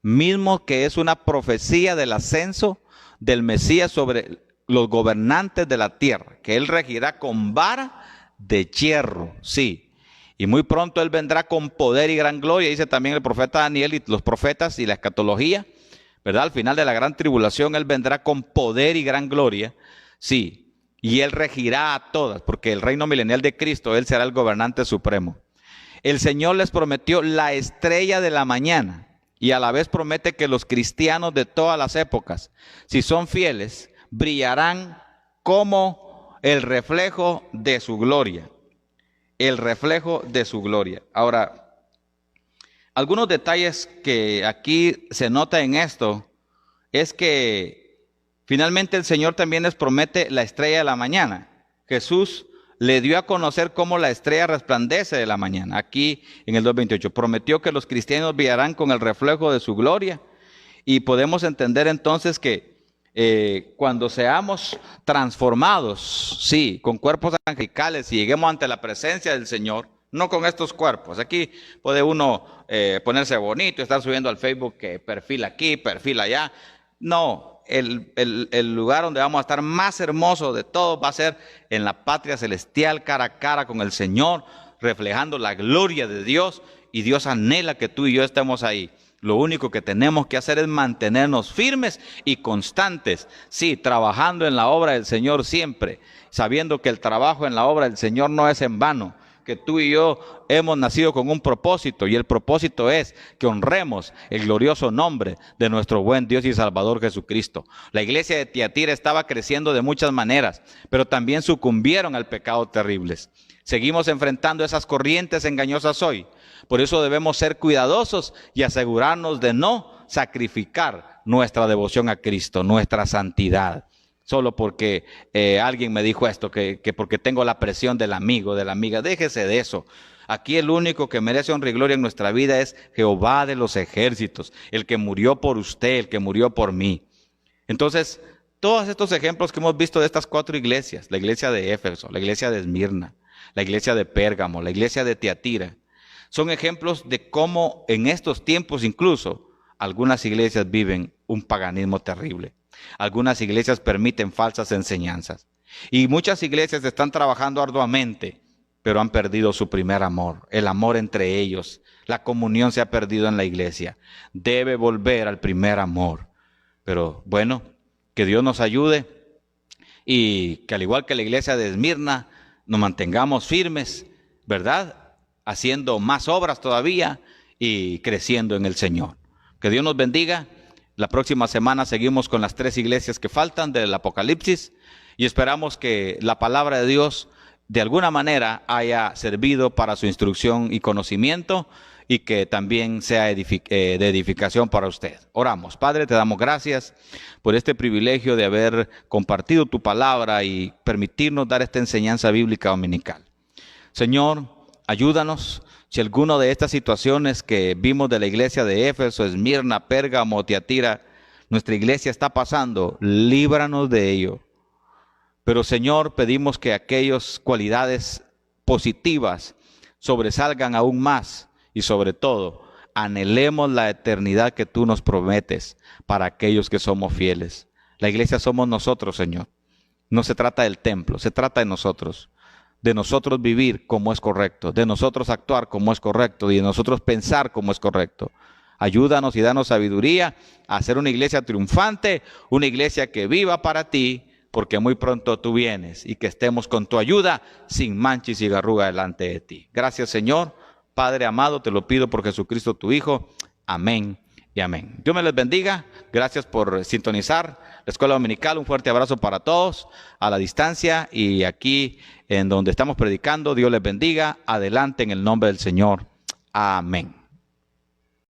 mismo que es una profecía del ascenso del Mesías sobre los gobernantes de la tierra, que Él regirá con vara de hierro, sí. Y muy pronto Él vendrá con poder y gran gloria, dice también el profeta Daniel y los profetas y la escatología, ¿verdad? Al final de la gran tribulación Él vendrá con poder y gran gloria, sí. Y Él regirá a todas, porque el reino milenial de Cristo, Él será el gobernante supremo. El Señor les prometió la estrella de la mañana y a la vez promete que los cristianos de todas las épocas, si son fieles, brillarán como el reflejo de su gloria. El reflejo de su gloria. Ahora, algunos detalles que aquí se nota en esto es que finalmente el Señor también les promete la estrella de la mañana. Jesús le dio a conocer cómo la estrella resplandece de la mañana. Aquí en el 2:28 prometió que los cristianos brillarán con el reflejo de su gloria. Y podemos entender entonces que cuando seamos transformados, sí, con cuerpos angelicales y lleguemos ante la presencia del Señor, no con estos cuerpos. Aquí puede uno ponerse bonito y estar subiendo al Facebook que perfil aquí, perfil allá. No. El lugar donde vamos a estar más hermoso de todo va a ser en la patria celestial, cara a cara con el Señor, reflejando la gloria de Dios y Dios anhela que tú y yo estemos ahí. Lo único que tenemos que hacer es mantenernos firmes y constantes, sí, trabajando en la obra del Señor siempre, sabiendo que el trabajo en la obra del Señor no es en vano, que tú y yo hemos nacido con un propósito, y el propósito es que honremos el glorioso nombre de nuestro buen Dios y Salvador Jesucristo. La iglesia de Tiatira estaba creciendo de muchas maneras, pero también sucumbieron al pecado terribles. Seguimos enfrentando esas corrientes engañosas hoy. Por eso debemos ser cuidadosos y asegurarnos de no sacrificar nuestra devoción a Cristo, nuestra santidad. Solo porque alguien me dijo esto, que porque tengo la presión del amigo, de la amiga. Déjese de eso. Aquí el único que merece honra y gloria en nuestra vida es Jehová de los ejércitos, el que murió por usted, el que murió por mí. Entonces, todos estos ejemplos que hemos visto de estas 4 iglesias, la iglesia de Éfeso, la iglesia de Esmirna, la iglesia de Pérgamo, la iglesia de Tiatira, son ejemplos de cómo en estos tiempos incluso algunas iglesias viven un paganismo terrible. Algunas iglesias permiten falsas enseñanzas. Y muchas iglesias están trabajando arduamente, pero han perdido su primer amor, el amor entre ellos. La comunión se ha perdido en la iglesia. Debe volver al primer amor. Pero bueno, que Dios nos ayude y que al igual que la iglesia de Esmirna, nos mantengamos firmes, ¿verdad? Haciendo más obras todavía y creciendo en el Señor. Que Dios nos bendiga. La próxima semana seguimos con las 3 iglesias que faltan del Apocalipsis y esperamos que la palabra de Dios de alguna manera haya servido para su instrucción y conocimiento y que también sea de edificación para usted. Oramos. Padre, te damos gracias por este privilegio de haber compartido tu palabra y permitirnos dar esta enseñanza bíblica dominical. Señor, ayúdanos. Si alguna de estas situaciones que vimos de la iglesia de Éfeso, Esmirna, Pérgamo, Tiatira, nuestra iglesia está pasando, líbranos de ello. Pero Señor, pedimos que aquellas cualidades positivas sobresalgan aún más y sobre todo, anhelemos la eternidad que tú nos prometes para aquellos que somos fieles. La iglesia somos nosotros, Señor. No se trata del templo, se trata de nosotros vivir como es correcto, de nosotros actuar como es correcto y de nosotros pensar como es correcto. Ayúdanos y danos sabiduría a hacer una iglesia triunfante, una iglesia que viva para ti, porque muy pronto tú vienes y que estemos con tu ayuda sin mancha y sin arruga delante de ti. Gracias, Señor. Padre amado, te lo pido por Jesucristo tu Hijo. Amén y amén. Dios me les bendiga. Gracias por sintonizar la Escuela Dominical. Un fuerte abrazo para todos a la distancia y aquí en donde estamos predicando. Dios les bendiga. Adelante en el nombre del Señor. Amén.